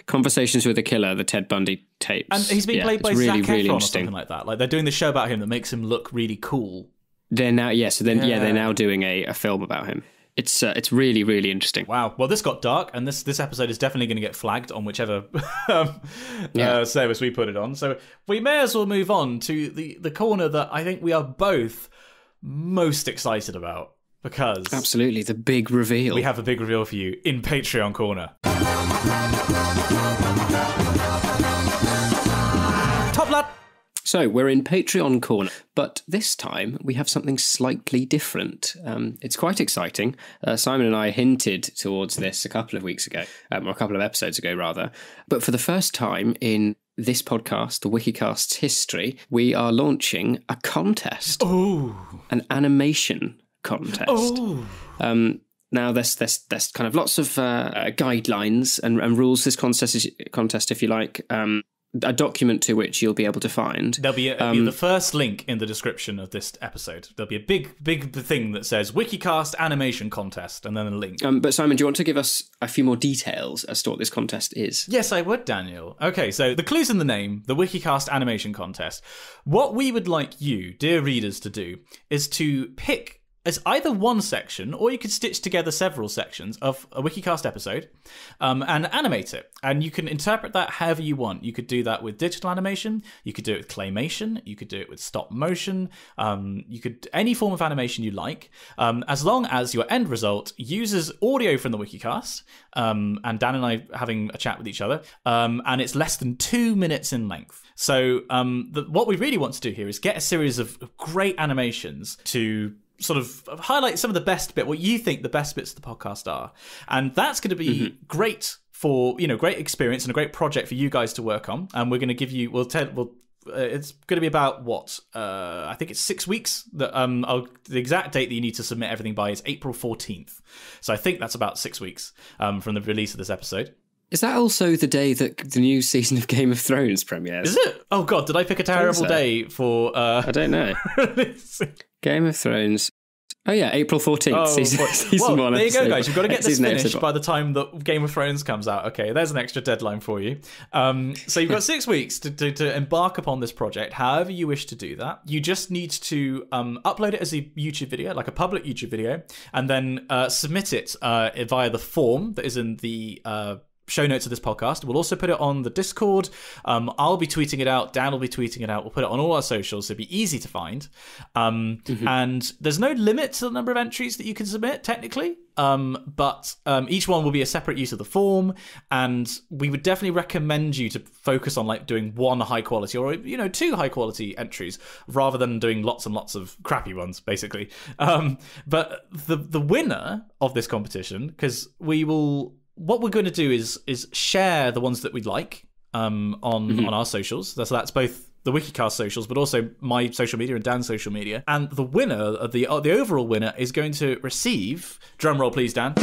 Conversations with a Killer, the Ted Bundy tapes. And he's being played by Zac Efron or something like that. Like they're doing the show about him that makes him look really cool. They're now they're now doing a film about him. It's really, really interesting. Wow. Well, this got dark, and this episode is definitely going to get flagged on whichever service we put it on. So we may as well move on to the corner that I think we are both most excited about, because absolutely the big reveal. We have a big reveal for you in Patreon Corner. Top lad. So we're in Patreon Corner, but this time we have something slightly different. It's quite exciting. Simon and I hinted towards this a couple of weeks ago, or a couple of episodes ago, rather. But for the first time in this podcast, the Wikicast's history, we are launching a contest. Ooh. An animation contest. Ooh. Now, there's kind of lots of guidelines and rules to this contest, if you like. a document to which you'll be able to find. There'll be, be the first link in the description of this episode. There'll be a big thing that says Wikicast animation contest, and then a link. But Simon, do you want to give us a few more details as to what this contest is? Yes, I would, Daniel. Okay, so the clue's in the name, the Wikicast animation contest. What we would like you, dear readers, to do is to pick as either one section, or you could stitch together several sections of a Wikicast episode and animate it. And you can interpret that however you want. You could do that with digital animation. You could do it with claymation. You could do it with stop motion. You could any form of animation you like, as long as your end result uses audio from the Wikicast, and Dan and I having a chat with each other, and it's less than 2 minutes in length. So what we really want to do here is get a series of great animations to sort of highlight some of the best bit, what you think the best bits of the podcast are. And that's going to be great for, great experience and a great project for you guys to work on. And we're going to give you, it's going to be about I think it's 6 weeks that the exact date that you need to submit everything by is April 14th. So I think that's about 6 weeks from the release of this episode. Is that also the day that the new season of Game of Thrones premieres? Is it? Oh God, did I pick a terrible day for... I don't know. Game of Thrones. Oh yeah, April 14th, season 1. There you go, guys. You've got to get this finished by the time that Game of Thrones comes out. Okay, there's an extra deadline for you. So you've got 6 weeks to embark upon this project, however you wish to do that. You just need to upload it as a YouTube video, like a public YouTube video, and then submit it via the form that is in the... show notes of this podcast. We'll also put it on the Discord. I'll be tweeting it out. Dan will be tweeting it out. We'll put it on all our socials, so it'll be easy to find. And there's no limit to the number of entries that you can submit, technically. But each one will be a separate use of the form, and we would definitely recommend you to focus on doing one high quality or 2 high quality entries rather than doing lots and lots of crappy ones, basically. But the winner of this competition, because what we're going to do is share the ones that we'd like on our socials. So that's both the Wikicast socials, but also my social media and Dan's social media. And the winner, the overall winner, is going to receive, drum roll please, Dan,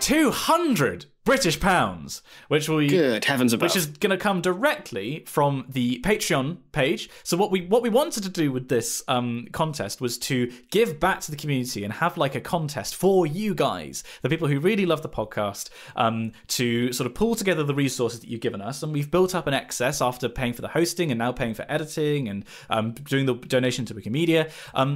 200 British pounds, which will be good heavens above, which is going to come directly from the Patreon page. So what we wanted to do with this contest was to give back to the community and have a contest for you guys, the people who really love the podcast, to sort of pull together the resources that you've given us. And we've built up an excess after paying for the hosting and now paying for editing and doing the donation to Wikimedia,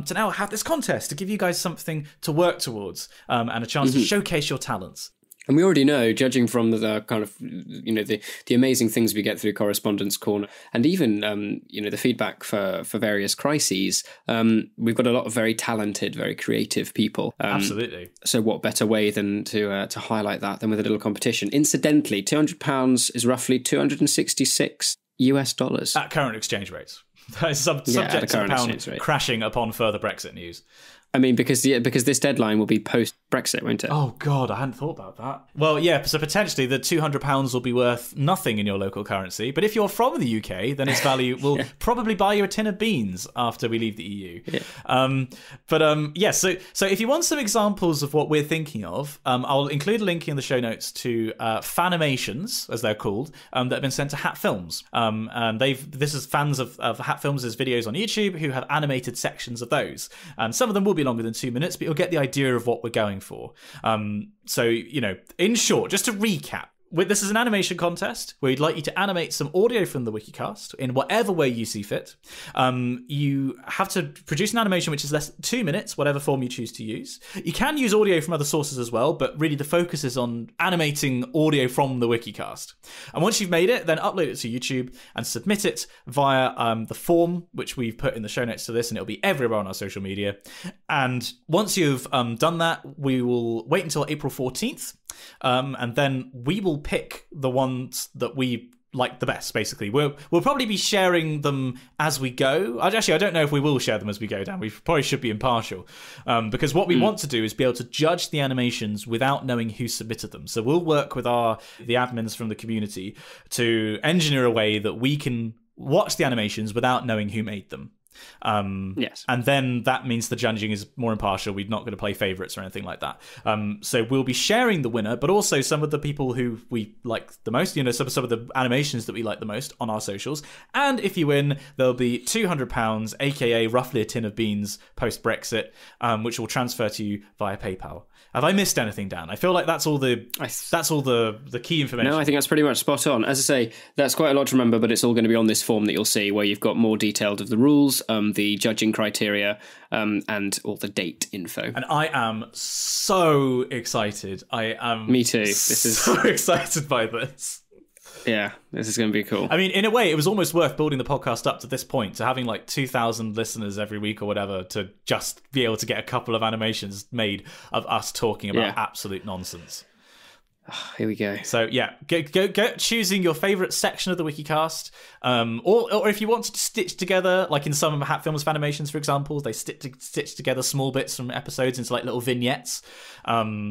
to now have this contest to give you guys something to work towards, and a chance to showcase your talents. And we already know, judging from the kind of, the amazing things we get through Correspondents Corner, and even, the feedback for various crises, we've got a lot of very talented, very creative people. Absolutely. So what better way than to highlight that than with a little competition? Incidentally, £200 is roughly $266 US. At current exchange rates. Subject to the pound crashing upon further Brexit news. I mean, because this deadline will be post-Brexit, won't it? Oh, God, I hadn't thought about that. Well, yeah, so potentially the £200 will be worth nothing in your local currency. But if you're from the UK, then its value will probably buy you a tin of beans after we leave the EU. Yeah. So if you want some examples of what we're thinking of, I'll include a link in the show notes to Fanimations, as they're called, that have been sent to Hat Films. And this is fans of Hat Films' videos on YouTube who have animated sections of those. And some of them will be longer than 2 minutes, but you'll get the idea of what we're going for. So, in short, just to recap, this is an animation contest where we'd like you to animate some audio from the Wikicast in whatever way you see fit. You have to produce an animation which is less than 2 minutes, whatever form you choose to use. You can use audio from other sources as well, but really the focus is on animating audio from the Wikicast. And once you've made it, then upload it to YouTube and submit it via the form, which we've put in the show notes to this, and it'll be everywhere on our social media. And once you've done that, we will wait until April 14th, and then we will pick the ones that we like the best, basically. We'll probably be sharing them as we go. Actually, I don't know if we will share them as we go, Dan. We probably should be impartial, because what we want to do is be able to judge the animations without knowing who submitted them. So we'll work with the admins from the community to engineer a way that we can watch the animations without knowing who made them. Yes. And then that means the judging is more impartial. We're not going to play favourites or anything like that. So we'll be sharing the winner, but also some of the people who we like the most, some of the animations that we like the most on our socials. And if you win, there'll be £200, aka roughly a tin of beans post-Brexit, which will transfer to you via PayPal. Have I missed anything, Dan? I feel like that's all the key information. No, I think that's pretty much spot on. As I say, that's quite a lot to remember, but it's all going to be on this form that you'll see, where you've got more detailed of the rules, the judging criteria, and all the date info. And I am so excited. I am. Me too. This is so excited by this. Yeah, this is going to be cool. I mean, in a way, it was almost worth building the podcast up to this point, to having like 2,000 listeners every week or whatever, to just be able to get a couple of animations made of us talking about absolute nonsense. Here we go. So yeah, go choosing your favourite section of the Wikicast, or if you want to stitch together, like in some Hat Films Fanimations, for example, they stitch together small bits from episodes into like little vignettes. I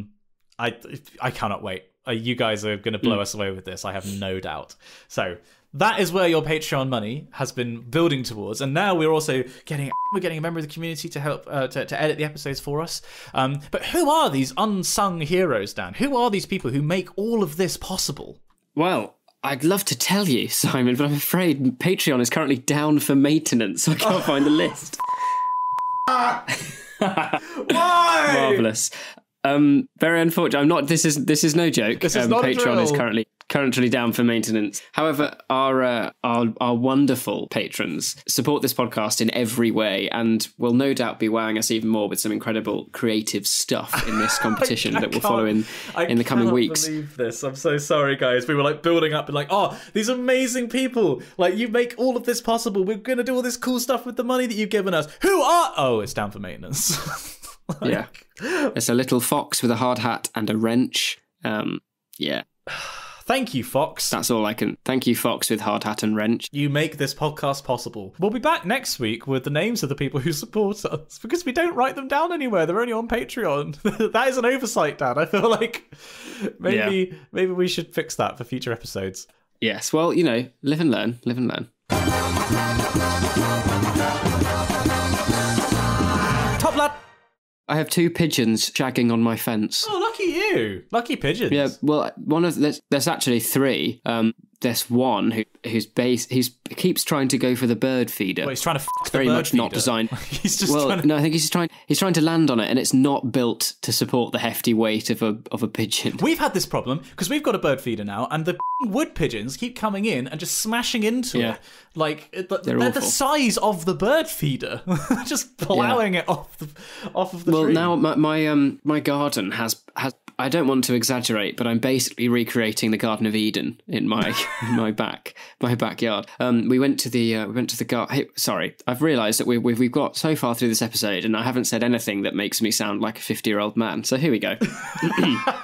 cannot wait. You guys are going to blow us away with this, I have no doubt. So that is where your Patreon money has been building towards, and now we're also getting a member of the community to help to edit the episodes for us. But who are these unsung heroes, Dan? Who are these people who make all of this possible? Well, I'd love to tell you, Simon, but I'm afraid Patreon is currently down for maintenance, so I can't find the list. Why? Marvellous. Very unfortunate. I'm not. This is no joke. This is not Patreon is drill. currently down for maintenance. However, our wonderful patrons support this podcast in every way, and will no doubt be wowing us even more with some incredible creative stuff in this competition that will follow in the coming weeks. I can't believe this. I'm so sorry, guys. We were like building up and like, oh, these amazing people. Like, you make all of this possible. We're going to do all this cool stuff with the money that you've given us. Who are? Oh, it's down for maintenance. Yeah. There's a little fox with a hard hat and a wrench. Yeah. Thank you, Fox. That's all I can. Thank you, Fox with hard hat and wrench. You make this podcast possible. We'll be back next week with the names of the people who support us, because we don't write them down anywhere. They're only on Patreon. That is an oversight, Dan. I feel like maybe we should fix that for future episodes. Yes. Well, live and learn. Live and learn. Top lad. I have 2 pigeons shagging on my fence. Oh, lucky you. Lucky pigeons. Yeah, well, there's actually 3. There's one who keeps trying to go for the bird feeder. Well, he's trying to f*** the very bird much feeder. not designed. He's just well, trying to... no, I think he's trying to land on it, and it's not built to support the hefty weight of a pigeon. We've had this problem because we've got a bird feeder now, and the wood pigeons keep coming in and just smashing into it. Like they're the size of the bird feeder, just plowing it off of the tree. Well, now my garden has. I don't want to exaggerate, but I'm basically recreating the Garden of Eden in my backyard. We went to the garden. Hey, sorry, I've realised that we've got so far through this episode, and I haven't said anything that makes me sound like a 50-year-old man. So here we go.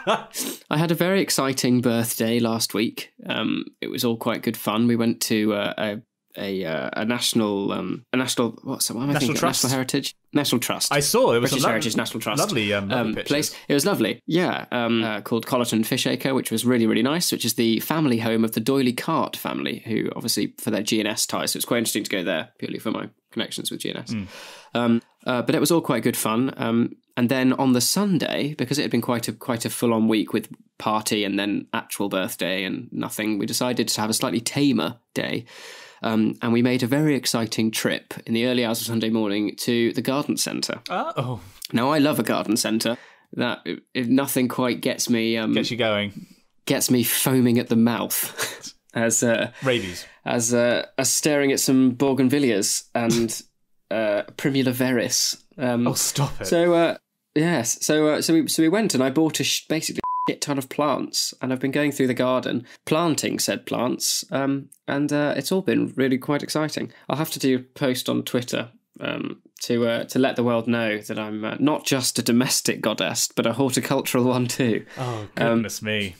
I had a very exciting birthday last week. It was all quite good fun. We went to a national what's that? What am I thinking? Trust? National Heritage. National Trust. I saw it was British a Heritage National Trust. Lovely place. It was lovely. Yeah, called Collerton Fishacre, which was really, really nice, which is the family home of the Doyley Cart family, who obviously for their GNS ties. So it's quite interesting to go there purely for my connections with GNS. But it was all quite good fun. And then on the Sunday, because it had been quite a full-on week with party and then actual birthday and nothing, we decided to have a slightly tamer day. And we made a very exciting trip in the early hours of Sunday morning to the garden centre. Oh. Now, I love a garden centre. That if nothing quite gets me... gets you going. Gets me foaming at the mouth. as rabies. As staring at some Bougainvilleas and Primula veris. Stop it. So, yes. So we went, and I bought basically a ton of plants, and I've been going through the garden planting said plants, and it's all been really quite exciting. I'll have to do a post on Twitter to let the world know that I'm not just a domestic goddess, but a horticultural one too. Oh goodness me!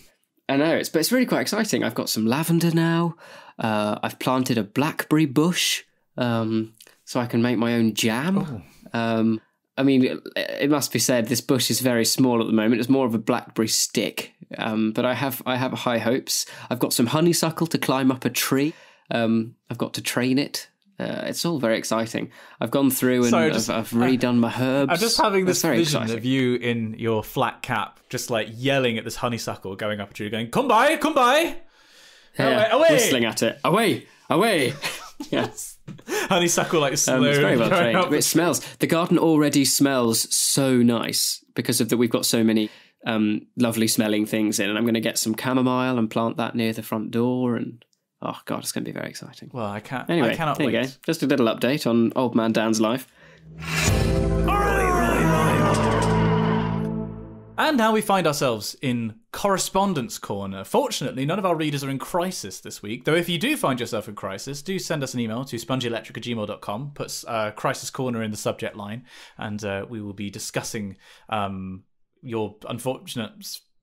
I know it's really quite exciting. I've got some lavender now. I've planted a blackberry bush, so I can make my own jam. Oh. I mean, it must be said, this bush is very small at the moment. It's more of a blackberry stick, but I have high hopes. I've got some honeysuckle to climb up a tree. I've got to train it It's all very exciting. I've gone through and Sorry, I've redone my herbs. I'm just having this That's very vision exciting. of you in your flat cap, just like yelling at this honeysuckle going up a tree, going, "Come by, come by!" Yeah, away. whistling at it. Away, away. Yes. Honeysuckle like slowly It's very well going up trained. It smells. The garden already smells so nice because of that. We've got so many lovely smelling things in, and I'm going to get some chamomile and plant that near the front door. And oh god, it's going to be very exciting. Well, I can't. Anyway, I cannot there wait. you go. Just a little update on Old Man Dan's life. And now we find ourselves in Correspondence Corner. Fortunately, none of our readers are in crisis this week. Though if you do find yourself in crisis, do send us an email to spongyelectric@gmail.com. Put Crisis Corner in the subject line, and we will be discussing your unfortunate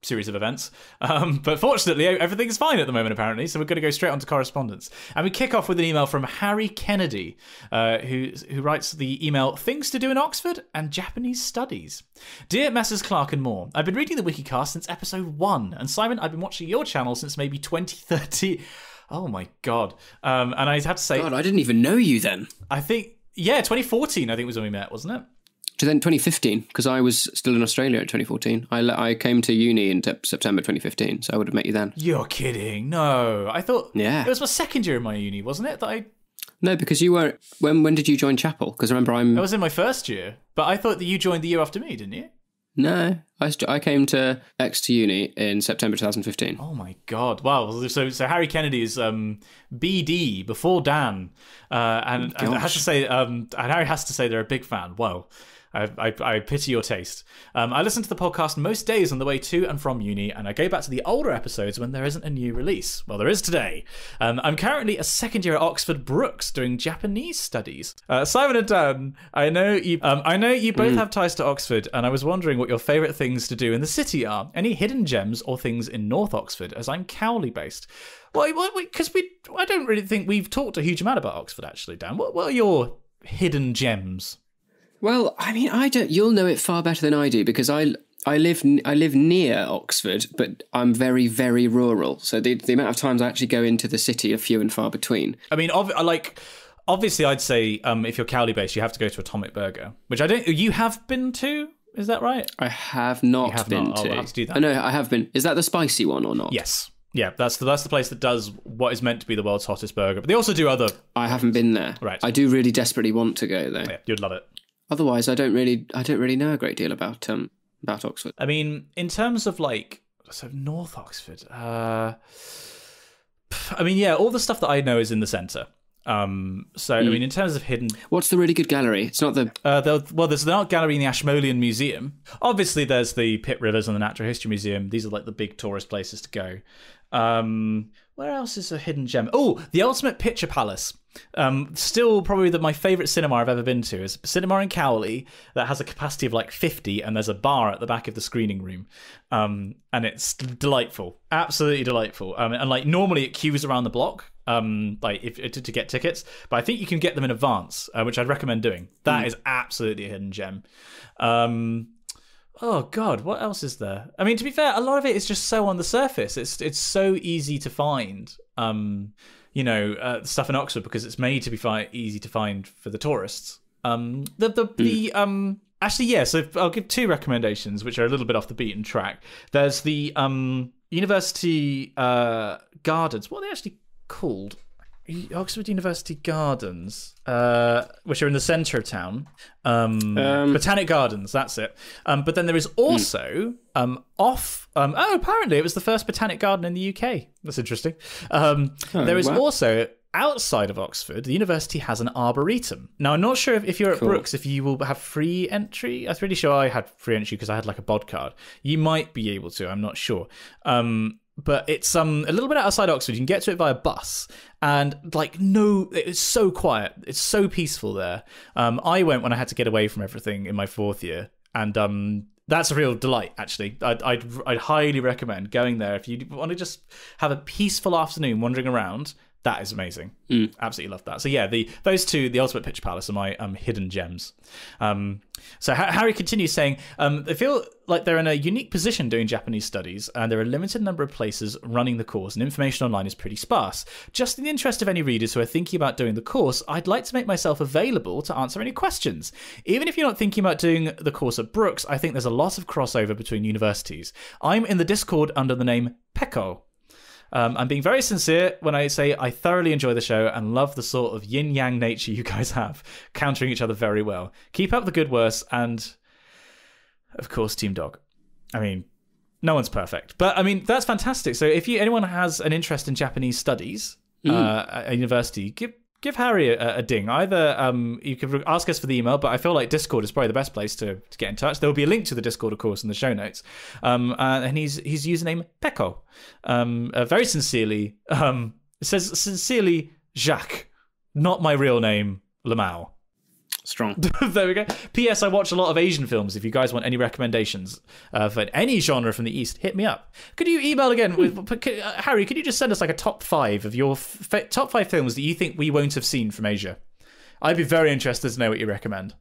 series of events. But fortunately, everything's fine at the moment, apparently, so we're going to go straight on to correspondence. And we kick off with an email from Harry Kennedy, who writes the email, "Things to do in Oxford and Japanese studies. Dear Messrs Clark and Moore, I've been reading the Wikicast since episode 1, and Simon, I've been watching your channel since maybe 2013. Oh my god. And I have to say... God, I didn't even know you then. I think, 2014 I think was when we met, wasn't it? To then 2015, because I was still in Australia in 2014. I came to uni in September 2015, so I would have met you then. You're kidding. No, I thought... Yeah. It was my second year in my uni, wasn't it? No, because you were... When did you join Chapel? Because remember I was in my first year, but I thought that you joined the year after me, didn't you? No, I came to Exeter Uni in September 2015. Oh my god! Wow. So Harry Kennedy is BD before Dan, and I have to say, and Harry has to say they're a big fan. Wow. I pity your taste. I listen to the podcast most days on the way to and from uni, and I go back to the older episodes when there isn't a new release. Well, there is today. I'm currently a second year at Oxford Brookes doing Japanese studies. Simon and Dan, I know you both have ties to Oxford, and I was wondering what your favourite things to do in the city are. Any hidden gems or things in North Oxford, as I'm Cowley based. Well, because I don't really think we've talked a huge amount about Oxford, actually, Dan. What are your hidden gems? Well, I mean, I don't. You'll know it far better than I do because I live near Oxford, but I'm very, very rural. So the amount of times I actually go into the city are few and far between. I mean, obviously, I'd say if you're Cowley based, you have to go to Atomic Burger, which I don't. You have been to? Is that right? I have not been to. I'll have to do that. Oh, no, I have been. Is that the spicy one or not? Yes. Yeah, that's the place that does what is meant to be the world's hottest burger. But they also do other. I haven't been there. Right. I do really desperately want to go though. Yeah, you'd love it. Otherwise, I don't really know a great deal about Oxford. I mean, in terms of North Oxford, I mean, yeah, all the stuff that I know is in the centre. I mean, in terms of hidden, what's the really good gallery? It's not the there's the art gallery in the Ashmolean Museum. Obviously, there's the Pitt Rivers and the Natural History Museum. These are like the big tourist places to go. Where else is a hidden gem? Oh, the Ultimate Picture Palace. Still probably my favourite cinema I've ever been to is a cinema in Cowley that has a capacity of 50, and there's a bar at the back of the screening room. And it's delightful, absolutely delightful. And normally it queues around the block, to get tickets, but I think you can get them in advance, which I'd recommend doing. That is absolutely a hidden gem. Oh God, what else is there? I mean, to be fair, a lot of it is just so on the surface. It's so easy to find. Stuff in Oxford because it's made to be easy to find for the tourists. Actually, yeah. So I'll give two recommendations, which are a little bit off the beaten track. There's the University Gardens. What are they actually called? Oxford University Gardens, which are in the centre of town. Botanic Gardens, that's it. But then there is also apparently it was the first botanic garden in the UK. That's interesting. There is also, outside of Oxford, the university has an arboretum. Now, I'm not sure if you're at Brookes, if you will have free entry. I'm pretty sure I had free entry because I had a bod card. You might be able to, I'm not sure. But it's a little bit outside Oxford. You can get to it via bus, and it's so quiet. It's so peaceful there. I went when I had to get away from everything in my fourth year, and that's a real delight. Actually, I'd highly recommend going there if you want to just have a peaceful afternoon wandering around. That is amazing. Absolutely love that. So yeah, those two, the Ultimate Picture Palace, are my hidden gems. So Harry continues saying, they feel like they're in a unique position doing Japanese studies, and there are a limited number of places running the course, and information online is pretty sparse. Just in the interest of any readers who are thinking about doing the course, I'd like to make myself available to answer any questions. Even if you're not thinking about doing the course at Brookes, I think there's a lot of crossover between universities. I'm in the Discord under the name Peko. I'm being very sincere when I say I thoroughly enjoy the show and love the sort of yin-yang nature you guys have, countering each other very well. Keep up the good work, and of course, Team Dog. I mean, no one's perfect, but I mean, that's fantastic. So if anyone has an interest in Japanese studies at university, give Harry a ding. Either you could ask us for the email, but I feel like Discord is probably the best place to get in touch. There will be a link to the Discord, of course, in the show notes. And his username, Peko. Very sincerely, it says, sincerely, Jacques. Not my real name, Lamau. Strong. There we go. P.S. I watch a lot of Asian films. If you guys want any recommendations for any genre from the East, hit me up. Could you email again? Harry, could you just send us like a top 5 of your top 5 films that you think we won't have seen from Asia? I'd be very interested to know what you recommend.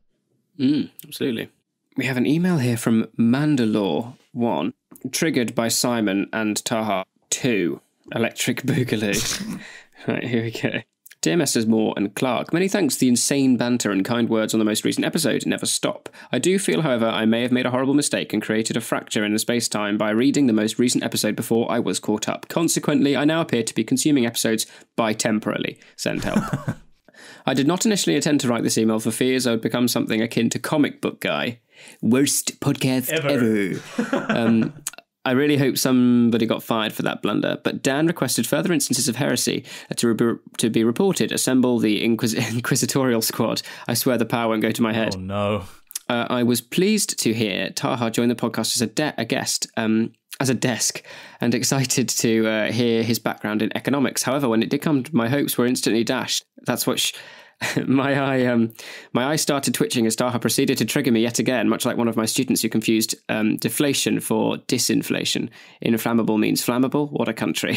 Absolutely. We have an email here from Mandalore1, triggered by Simon and Taha 2, Electric Boogaloo. Right, here we go. Dear Messrs. Moore and Clark, many thanks for the insane banter and kind words on the most recent episode. Never stop. I do feel, however, I may have made a horrible mistake and created a fracture in the space-time by reading the most recent episode before I was caught up. Consequently, I now appear to be consuming episodes bitemporally. Send help. I did not initially intend to write this email for fears I would become something akin to comic book guy. Worst podcast ever. I really hope somebody got fired for that blunder, but Dan requested further instances of heresy to be reported. Assemble the inquisitorial squad. I swear the power won't go to my head. Oh, no. I was pleased to hear Taha join the podcast as a guest, as a desk, and excited to hear his background in economics. However, when it did come, my hopes were instantly dashed. That's what... My eye started twitching as Taha proceeded to trigger me yet again, much like one of my students who confused deflation for disinflation. Inflammable means flammable. What a country.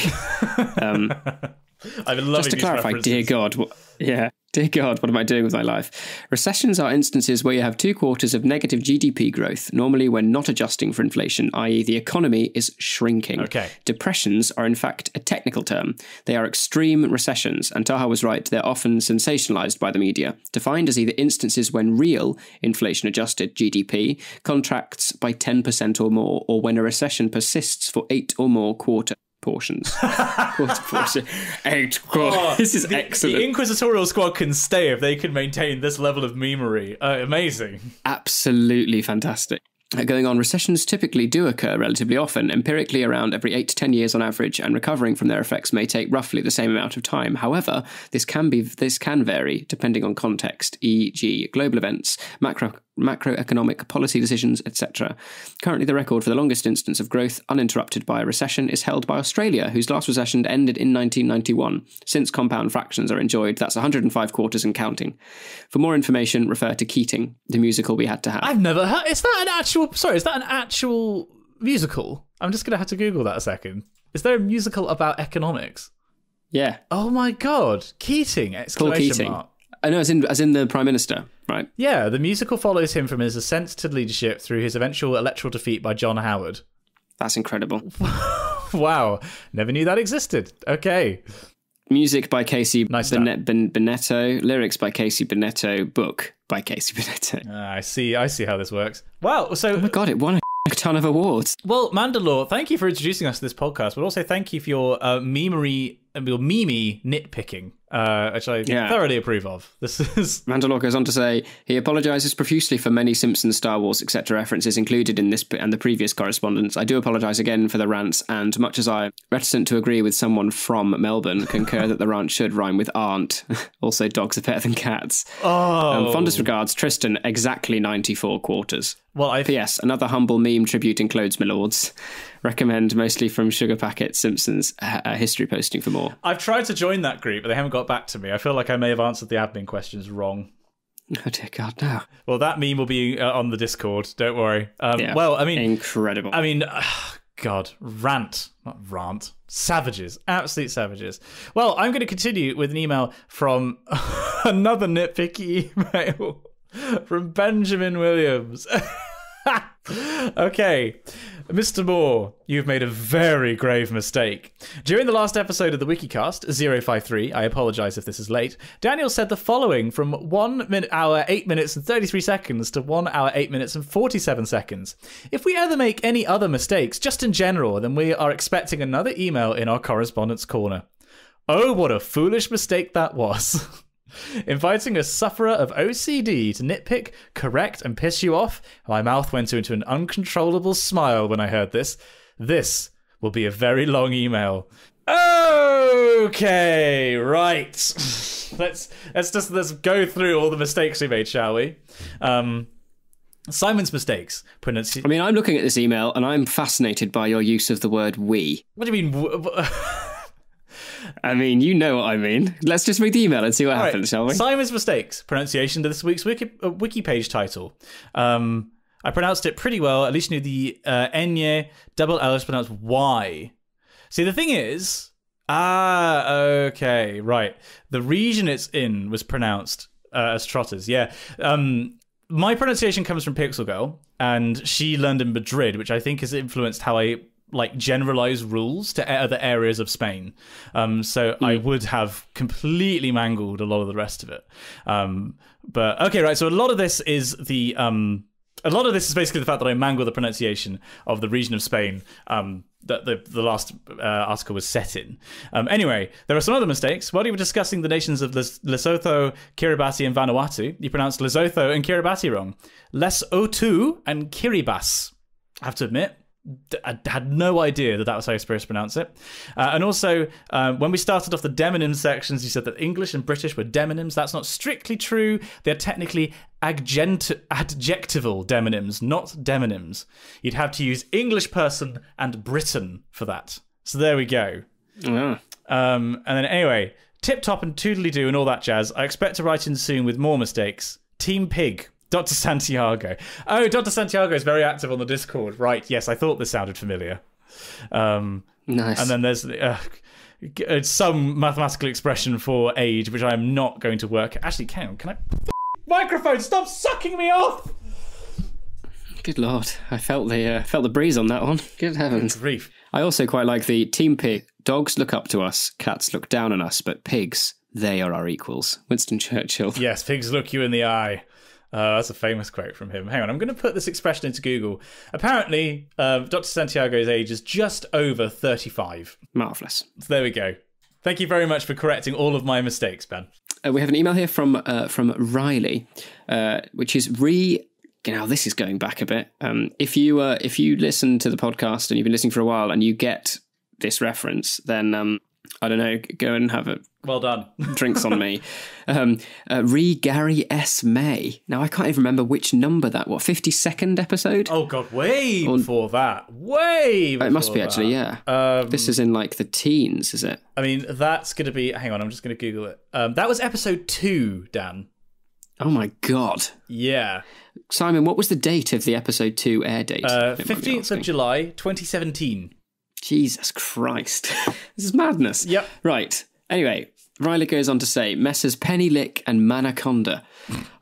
I've been loving just to clarify, dear God, dear God, what am I doing with my life? Recessions are instances where you have 2 quarters of negative GDP growth, normally when not adjusting for inflation, i.e. the economy is shrinking. Okay. Depressions are in fact a technical term. They are extreme recessions, and Taha was right, they're often sensationalized by the media, defined as either instances when real inflation-adjusted GDP contracts by 10% or more, or when a recession persists for 8 or more quarters. Portions. Portion. 8 quarters. This is excellent. The inquisitorial squad can stay if they can maintain this level of memery. Amazing. Absolutely fantastic. Going on, recessions typically do occur relatively often, empirically around every 8 to 10 years on average, and recovering from their effects may take roughly the same amount of time. However, this can vary depending on context, e.g. global events, macroeconomic policy decisions, etc. Currently, the record for the longest instance of growth uninterrupted by a recession is held by Australia, whose last recession ended in 1991. Since compound fractions are enjoyed, that's 105 quarters and counting. For more information, refer to Keating, the musical we had to have. I've never heard... Is that an actual musical? I'm just going to have to Google that a second. Is there a musical about economics? Yeah. Oh my God. Keating! Exclamation mark. I know, as in the Prime Minister, right? Yeah, the musical follows him from his ascent to leadership through his eventual electoral defeat by John Howard. That's incredible. Wow. Never knew that existed. Okay. Music by Casey nice Bonetto. Lyrics by Casey Bonetto. Book by Casey Bonetto. I see how this works. Wow. So, oh my God, it won a ton of awards. Well, Mandalore, thank you for introducing us to this podcast, but also thank you for your memey nitpicking, which I thoroughly approve of. This is Mandalore goes on to say he apologises profusely for many Simpsons, Star Wars, etc. references included in this and the previous correspondence. I do apologise again for the rants, and much as I'm reticent to agree with someone from Melbourne, concur that the rant should rhyme with aren't. Also, dogs are better than cats. Oh. Fondest regards, Tristan. Exactly 94 quarters. Well, P.S. Another humble meme tribute includes my lords. Recommend mostly from Sugar Packet Simpsons history posting for more. I've tried to join that group, but they haven't got back to me. I feel like I may have answered the admin questions wrong. Oh dear God, no. Well, that meme will be on the Discord. Don't worry. Well, I mean, incredible. I mean, God, rant, not rant. Savages, absolute savages. Well, I'm going to continue with an email from another nitpicky email from Benjamin Williams. Okay, Mr. Moore, you've made a very grave mistake. During the last episode of the Wikicast, 053, I apologise if this is late, Daniel said the following from 1 hour, 8 minutes and 33 seconds to 1 hour, 8 minutes and 47 seconds. If we ever make any other mistakes, just in general, then we are expecting another email in our Correspondents' Corner. Oh, what a foolish mistake that was. Inviting a sufferer of OCD to nitpick, correct, and piss you off, my mouth went into an uncontrollable smile when I heard this. This will be a very long email. Okay, right. Let's go through all the mistakes we made, shall we? Simon's mistakes. I mean, I'm looking at this email and I'm fascinated by your use of the word we. What do you mean? I mean, you know what I mean. Let's just read the email and see what happens, shall we? Simon's mistakes. Pronunciation to this week's wiki page title. I pronounced it pretty well. At least knew the enye double L is pronounced Y. See, the thing is... okay, right. The region it's in was pronounced as Trotters, yeah. My pronunciation comes from Pixel Girl, and she learned in Madrid, which I think has influenced how I... generalize rules to other areas of Spain. So I would have completely mangled a lot of the rest of it. But okay, right. So a lot of this is basically the fact that I mangled the pronunciation of the region of Spain that the last article was set in. Anyway, there are some other mistakes. While you were discussing the nations of Lesotho, Kiribati, and Vanuatu, you pronounced Lesotho and Kiribati wrong. Lesotho and Kiribati, I have to admit. I had no idea that was how you're supposed to pronounce it. And also, when we started off the demonyms sections, you said that English and British were demonyms. That's not strictly true. They're technically adjectival demonyms, not demonyms. You'd have to use English person and Britain for that. So there we go. Yeah. And then anyway, tip-top and toodly-doo and all that jazz. I expect to write in soon with more mistakes. Team Pig. Dr. Santiago. Oh, Dr. Santiago is very active on the Discord. Right, yes, I thought this sounded familiar. Nice. And then there's some mathematical expression for age, which I am not going to work. Actually, can I... Microphone, stop sucking me off! Good Lord. I felt the breeze on that one. Good heavens. Good grief. I also quite like the Team Pig. Dogs look up to us, cats look down on us, but pigs, they are our equals. Winston Churchill. Yes, pigs look you in the eye. That's a famous quote from him. Hang on, I'm going to put this expression into Google. Apparently, Dr. Santiago's age is just over 35. Marvellous. So there we go. Thank you very much for correcting all of my mistakes, Ben. We have an email here from Riley, which is now this is going back a bit. If you listen to the podcast and you've been listening for a while and you get this reference, then I don't know, go and have a well done drinks on me. Gary S. May. Now I can't even remember which number that. 52nd episode? Oh God, way before that. Way before it must be that. Actually, yeah. This is in like the teens, is it? I mean, that's going to be. Hang on, I'm just going to Google it. That was episode 2, Dan. Oh my God. Yeah. Simon, what was the date of the episode 2 air date? 15th of July, 2017. Jesus Christ. This is madness. Yep. Right. Anyway, Riley goes on to say, Messrs. Penny Lick and Manaconda.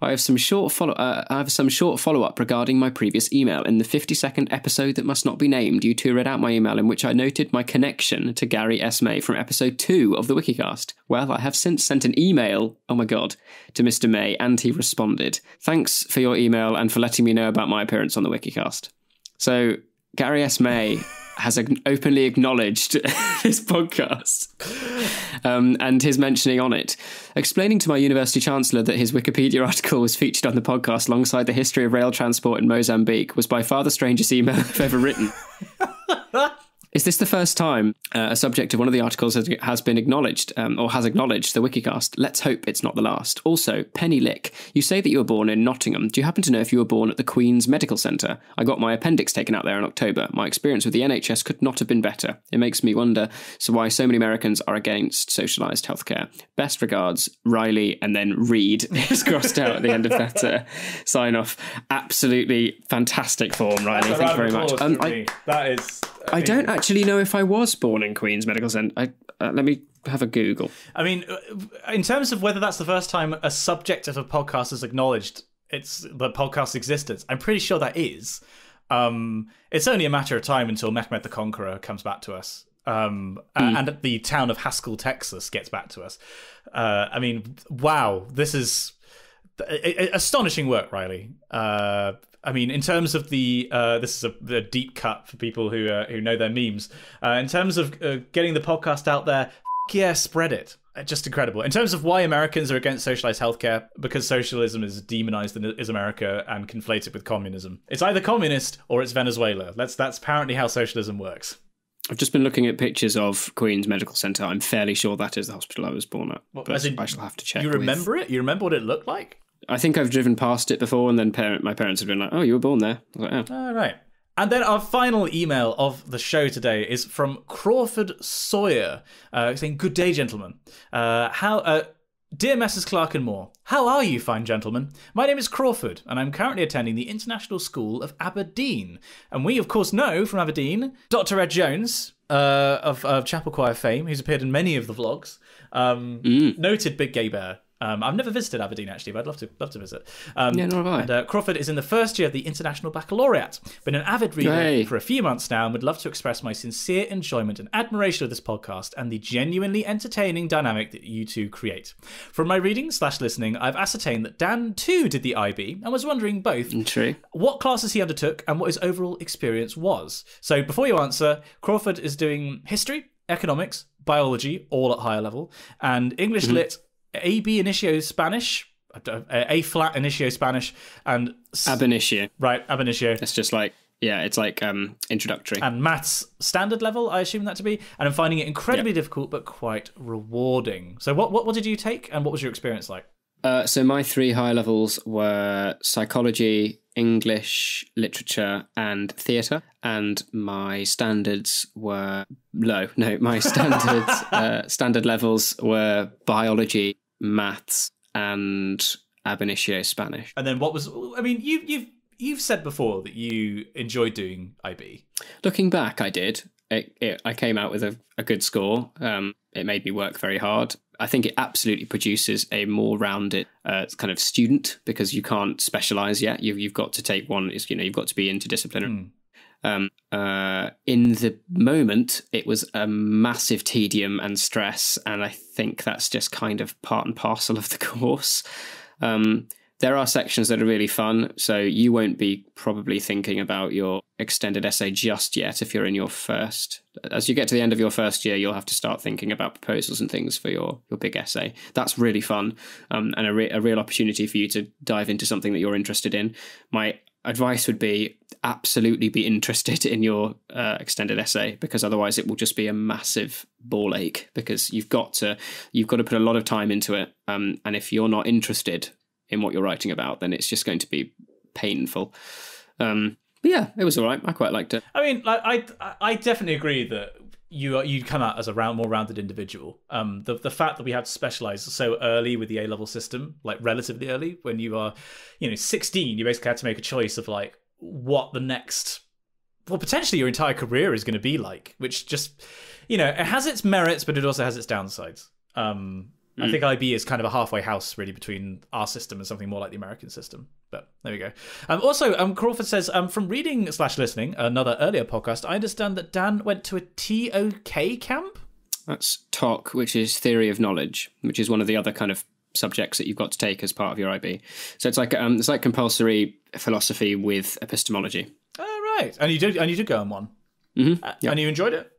I have some short follow-up regarding my previous email. In the 52nd episode that must not be named, you two read out my email in which I noted my connection to Gary S. May from episode 2 of the Wikicast. Well, I have since sent an email, oh my God, to Mr. May, and he responded. Thanks for your email and for letting me know about my appearance on the Wikicast. So, Gary S. May has openly acknowledged this podcast and his mentioning on it, explaining to my university chancellor that his Wikipedia article was featured on the podcast alongside the history of rail transport in Mozambique was by far the strangest email I've ever written. Is this the first time a subject of one of the articles has been acknowledged or has acknowledged the Wikicast? Let's hope it's not the last. Also, Penny Lick, you say that you were born in Nottingham. Do you happen to know if you were born at the Queen's Medical Centre? I got my appendix taken out there in October. My experience with the NHS could not have been better. It makes me wonder why so many Americans are against socialised healthcare. Best regards, Riley, and then Reed is crossed out at the end of that sign-off. Absolutely fantastic form, Riley. Thank you very much. That is... I don't actually know if I was born in Queen's Medical Centre. Let me have a Google. I mean, in terms of whether that's the first time a subject of a podcast has acknowledged the podcast's existence, I'm pretty sure that is. It's only a matter of time until Mehmed the Conqueror comes back to us. And the town of Haskell, Texas gets back to us. I mean, wow, this is astonishing work, Riley. I mean, in terms of this is a deep cut for people who know their memes. In terms of getting the podcast out there, yeah, spread it. Just incredible. In terms of why Americans are against socialized healthcare, because socialism is demonized as America and conflated with communism. It's either communist or it's Venezuela. That's apparently how socialism works. I've just been looking at pictures of Queen's Medical Centre. I'm fairly sure that is the hospital I was born at. But I shall have to check. You remember it? You remember what it looked like? I think I've driven past it before, and then my parents have been like, "Oh, you were born there." I was like, "Oh, all right." And then our final email of the show today is from Crawford Sawyer, saying, "Good day, gentlemen. Dear Messrs. Clark and Moore, how are you, fine gentlemen? My name is Crawford, and I'm currently attending the International School of Aberdeen. And we, of course, know from Aberdeen Dr. Ed Jones of Chapel Choir fame, who's appeared in many of the vlogs, noted Big Gay Bear. I've never visited Aberdeen, actually, but I'd love to visit. Yeah, nor have I. And Crawford is in the first year of the International Baccalaureate. Been an avid reader for a few months now and would love to express my sincere enjoyment and admiration of this podcast and the genuinely entertaining dynamic that you two create. From my reading/listening, I've ascertained that Dan too did the IB and was wondering both what classes he undertook and what his overall experience was. So before you answer, Crawford is doing history, economics, biology, all at higher level, and English Lit, AB Initio Spanish, A flat Initio Spanish, and Ab Initio. Right, Ab Initio. It's just like, yeah, it's like introductory. And maths standard level, I assume that to be. And I'm finding it incredibly difficult, but quite rewarding. So what did you take, and what was your experience like? So my 3 high levels were psychology, English, literature, and theatre. And my standards were low. No, my standard levels were biology, maths, and ab initio Spanish. And then you've said before that you enjoyed doing IB. Looking back, I did. I came out with a good score. It made me work very hard. I think it absolutely produces a more rounded kind of student, because you can't specialise yet. You've got to take one. You've got to be interdisciplinary. In the moment, it was a massive tedium and stress, and I think that's just kind of part and parcel of the course. There are sections that are really fun, so you won't be probably thinking about your extended essay just yet if you're in your first. As you get to the end of your first year, you'll have to start thinking about proposals and things for your big essay. That's really fun, and a real opportunity for you to dive into something that you're interested in. My advice would be absolutely be interested in your extended essay, because otherwise it will just be a massive ball ache, because you've got to put a lot of time into it, and if you're not interested in what you're writing about, then it's just going to be painful. But yeah, it was all right. I quite liked it. I mean, I definitely agree that you come out as a more rounded individual. The fact that we have to specialise so early with the A-level system, like relatively early, when you are, 16, you basically had to make a choice of like what the next, potentially your entire career is going to be like, which just, it has its merits, but it also has its downsides. I think IB is kind of a halfway house, really, between our system and something more like the American system. But there we go. Also, Crawford says, from reading/listening, another earlier podcast, I understand that Dan went to a TOK camp? That's TOK, which is Theory of Knowledge, which is one of the other kind of subjects that you've got to take as part of your IB. So it's like compulsory philosophy with epistemology. Oh, right. And you did go on one? Mm-hmm. Yep. And you enjoyed it?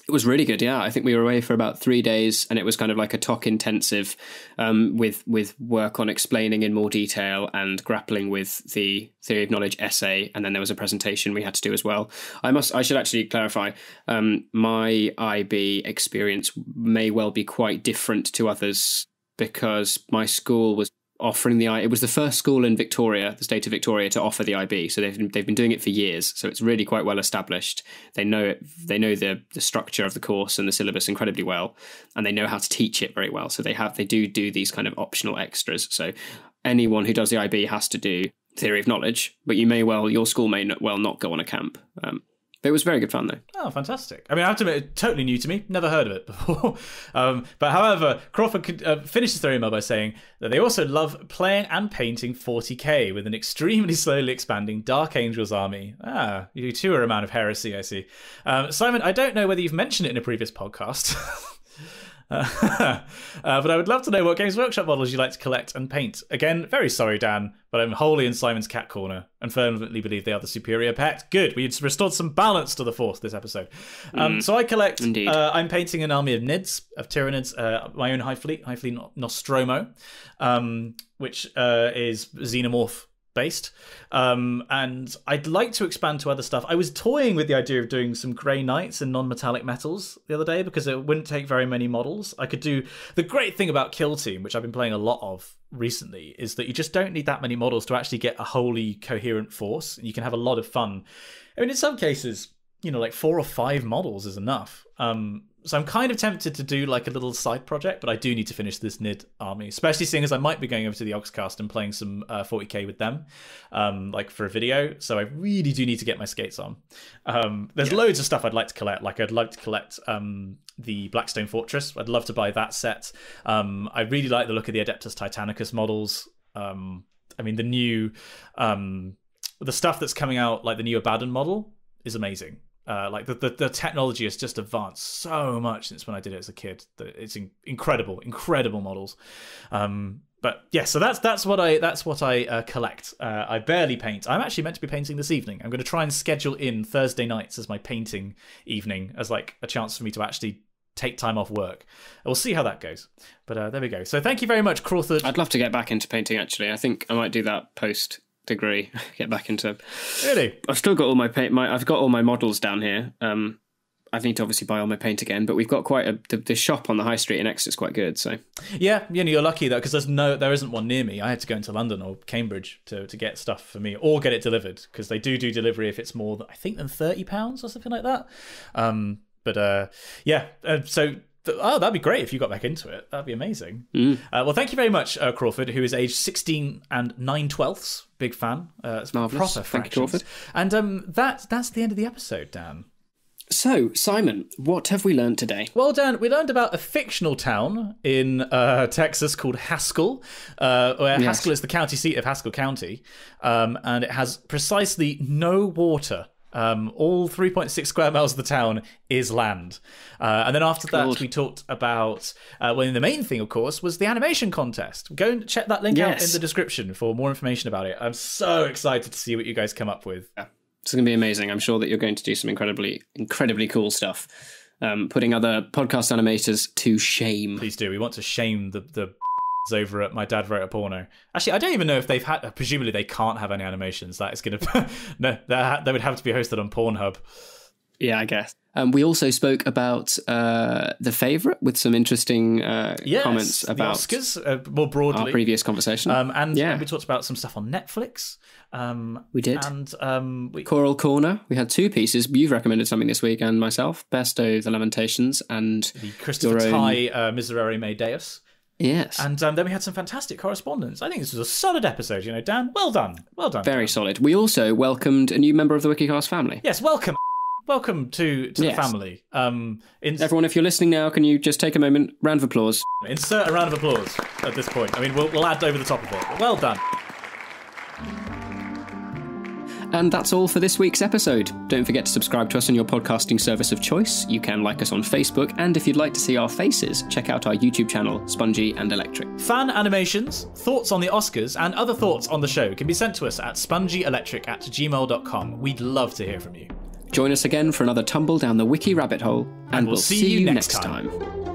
It was really good, yeah. I think we were away for about 3 days, and it was kind of like a TOK intensive, with work on explaining in more detail and grappling with the Theory of Knowledge essay, and then there was a presentation we had to do as well. I should actually clarify, my IB experience may well be quite different to others, because my school was offering it was the first school in Victoria, the state of Victoria, to offer the IB. So they've been doing it for years. So it's really quite well established. They know it. They know the structure of the course and the syllabus incredibly well, and they know how to teach it very well. So they do these kind of optional extras. So anyone who does the IB has to do Theory of Knowledge, but your school may well not go on a camp. But It was very good fun, though. Oh, fantastic. I mean, I have to admit, it's totally new to me. Never heard of it before. But however, Crawford finishes their email by saying that they also love playing and painting 40k with an extremely slowly expanding Dark Angels army. Ah, you too are a man of heresy, I see. Simon, I don't know whether you've mentioned it in a previous podcast. But I would love to know what Games Workshop models you like to collect and paint. Again, very sorry, Dan, but I'm wholly in Simon's cat corner and firmly believe they are the superior pet. Good, we restored some balance to the Force this episode. So I collect, I'm painting an army of Nids, of Tyranids, my own Hive Fleet Nostromo, which is Xenomorph based, and I'd like to expand to other stuff. I was toying with the idea of doing some Grey Knights and non-metallic metals the other day because it wouldn't take very many models. I could do the great thing about Kill Team, which I've been playing a lot of recently, is that you just don't need that many models to actually get a wholly coherent force, and you can have a lot of fun. I mean, in some cases, like 4 or 5 models is enough. So I'm kind of tempted to do like a little side project, but I do need to finish this Nid army, especially seeing as I might be going over to the Oxcast and playing some 40k with them, like for a video. So I really do need to get my skates on. There's loads of stuff I'd like to collect. Like I'd like to collect the Blackstone Fortress. I'd love to buy that set. I really like the look of the Adeptus Titanicus models. I mean, the new, the stuff that's coming out, like the new Abaddon model, is amazing. Like the technology has just advanced so much since when I did it as a kid. It's incredible models. But yeah, so that's what I collect. I barely paint. I'm actually meant to be painting this evening. I'm going to try and schedule in Thursday nights as my painting evening, as like a chance for me to actually take time off work. We'll see how that goes. But there we go. So thank you very much, Crawford. I'd love to get back into painting. Actually, I think I might do that post degree. Get back into. Really? I've still got all my paint. I've got all my models down here. I need to obviously buy all my paint again, but we've got quite the shop on the high street in Exeter is quite good. So yeah, you're lucky though, because there isn't one near me. I had to go into London or Cambridge to get stuff for me, or get it delivered, because they do delivery if it's more than, I think, than £30 or something like that. So. Oh, that'd be great if you got back into it. That'd be amazing. Well, thank you very much, Crawford, who is aged 16 and 9/12. Big fan. It's marvellous. Proper thank you, Crawford. And that's the end of the episode, Dan. So, Simon, what have we learned today? Well, Dan, we learned about a fictional town in Texas called Haskell, where Haskell is the county seat of Haskell County, and it has precisely no water. All 3.6 square miles of the town is land. And then after that, we talked about, the main thing, of course, was the animation contest. Go and check that link out in the description for more information about it. I'm so excited to see what you guys come up with. Yeah. It's going to be amazing. I'm sure that you're going to do some incredibly cool stuff, putting other podcast animators to shame. Please do. We want to shame the over at My Dad Wrote a Porno. Actually, I don't even know if they've had. Presumably, they can't have any animations. That is going to no. They would have to be hosted on Pornhub. Yeah, I guess. We also spoke about The Favourite with some interesting comments about the Oscars more broadly. Our previous conversation. And we talked about some stuff on Netflix. We did. And Choral Corner. We had 2 pieces. You've recommended something this week, and myself. Besto, The Lamentations, and the Christopher Ty Miserere Me Deus. Yes. And then we had some fantastic correspondence. I think this was a solid episode, Dan. Well done. Very solid. We also welcomed a new member of the Wikicast family. Yes, welcome. Welcome to the family. Everyone, if you're listening now, can you just take a moment? Round of applause. Insert a round of applause at this point. I mean, we'll add over the top of it. Well done. And that's all for this week's episode. Don't forget to subscribe to us on your podcasting service of choice. You can like us on Facebook, and if you'd like to see our faces, check out our YouTube channel, Spongy and Electric. Fan animations, thoughts on the Oscars, and other thoughts on the show can be sent to us at spongyelectric@gmail.com. We'd love to hear from you. Join us again for another tumble down the wiki rabbit hole, and we'll see you next time.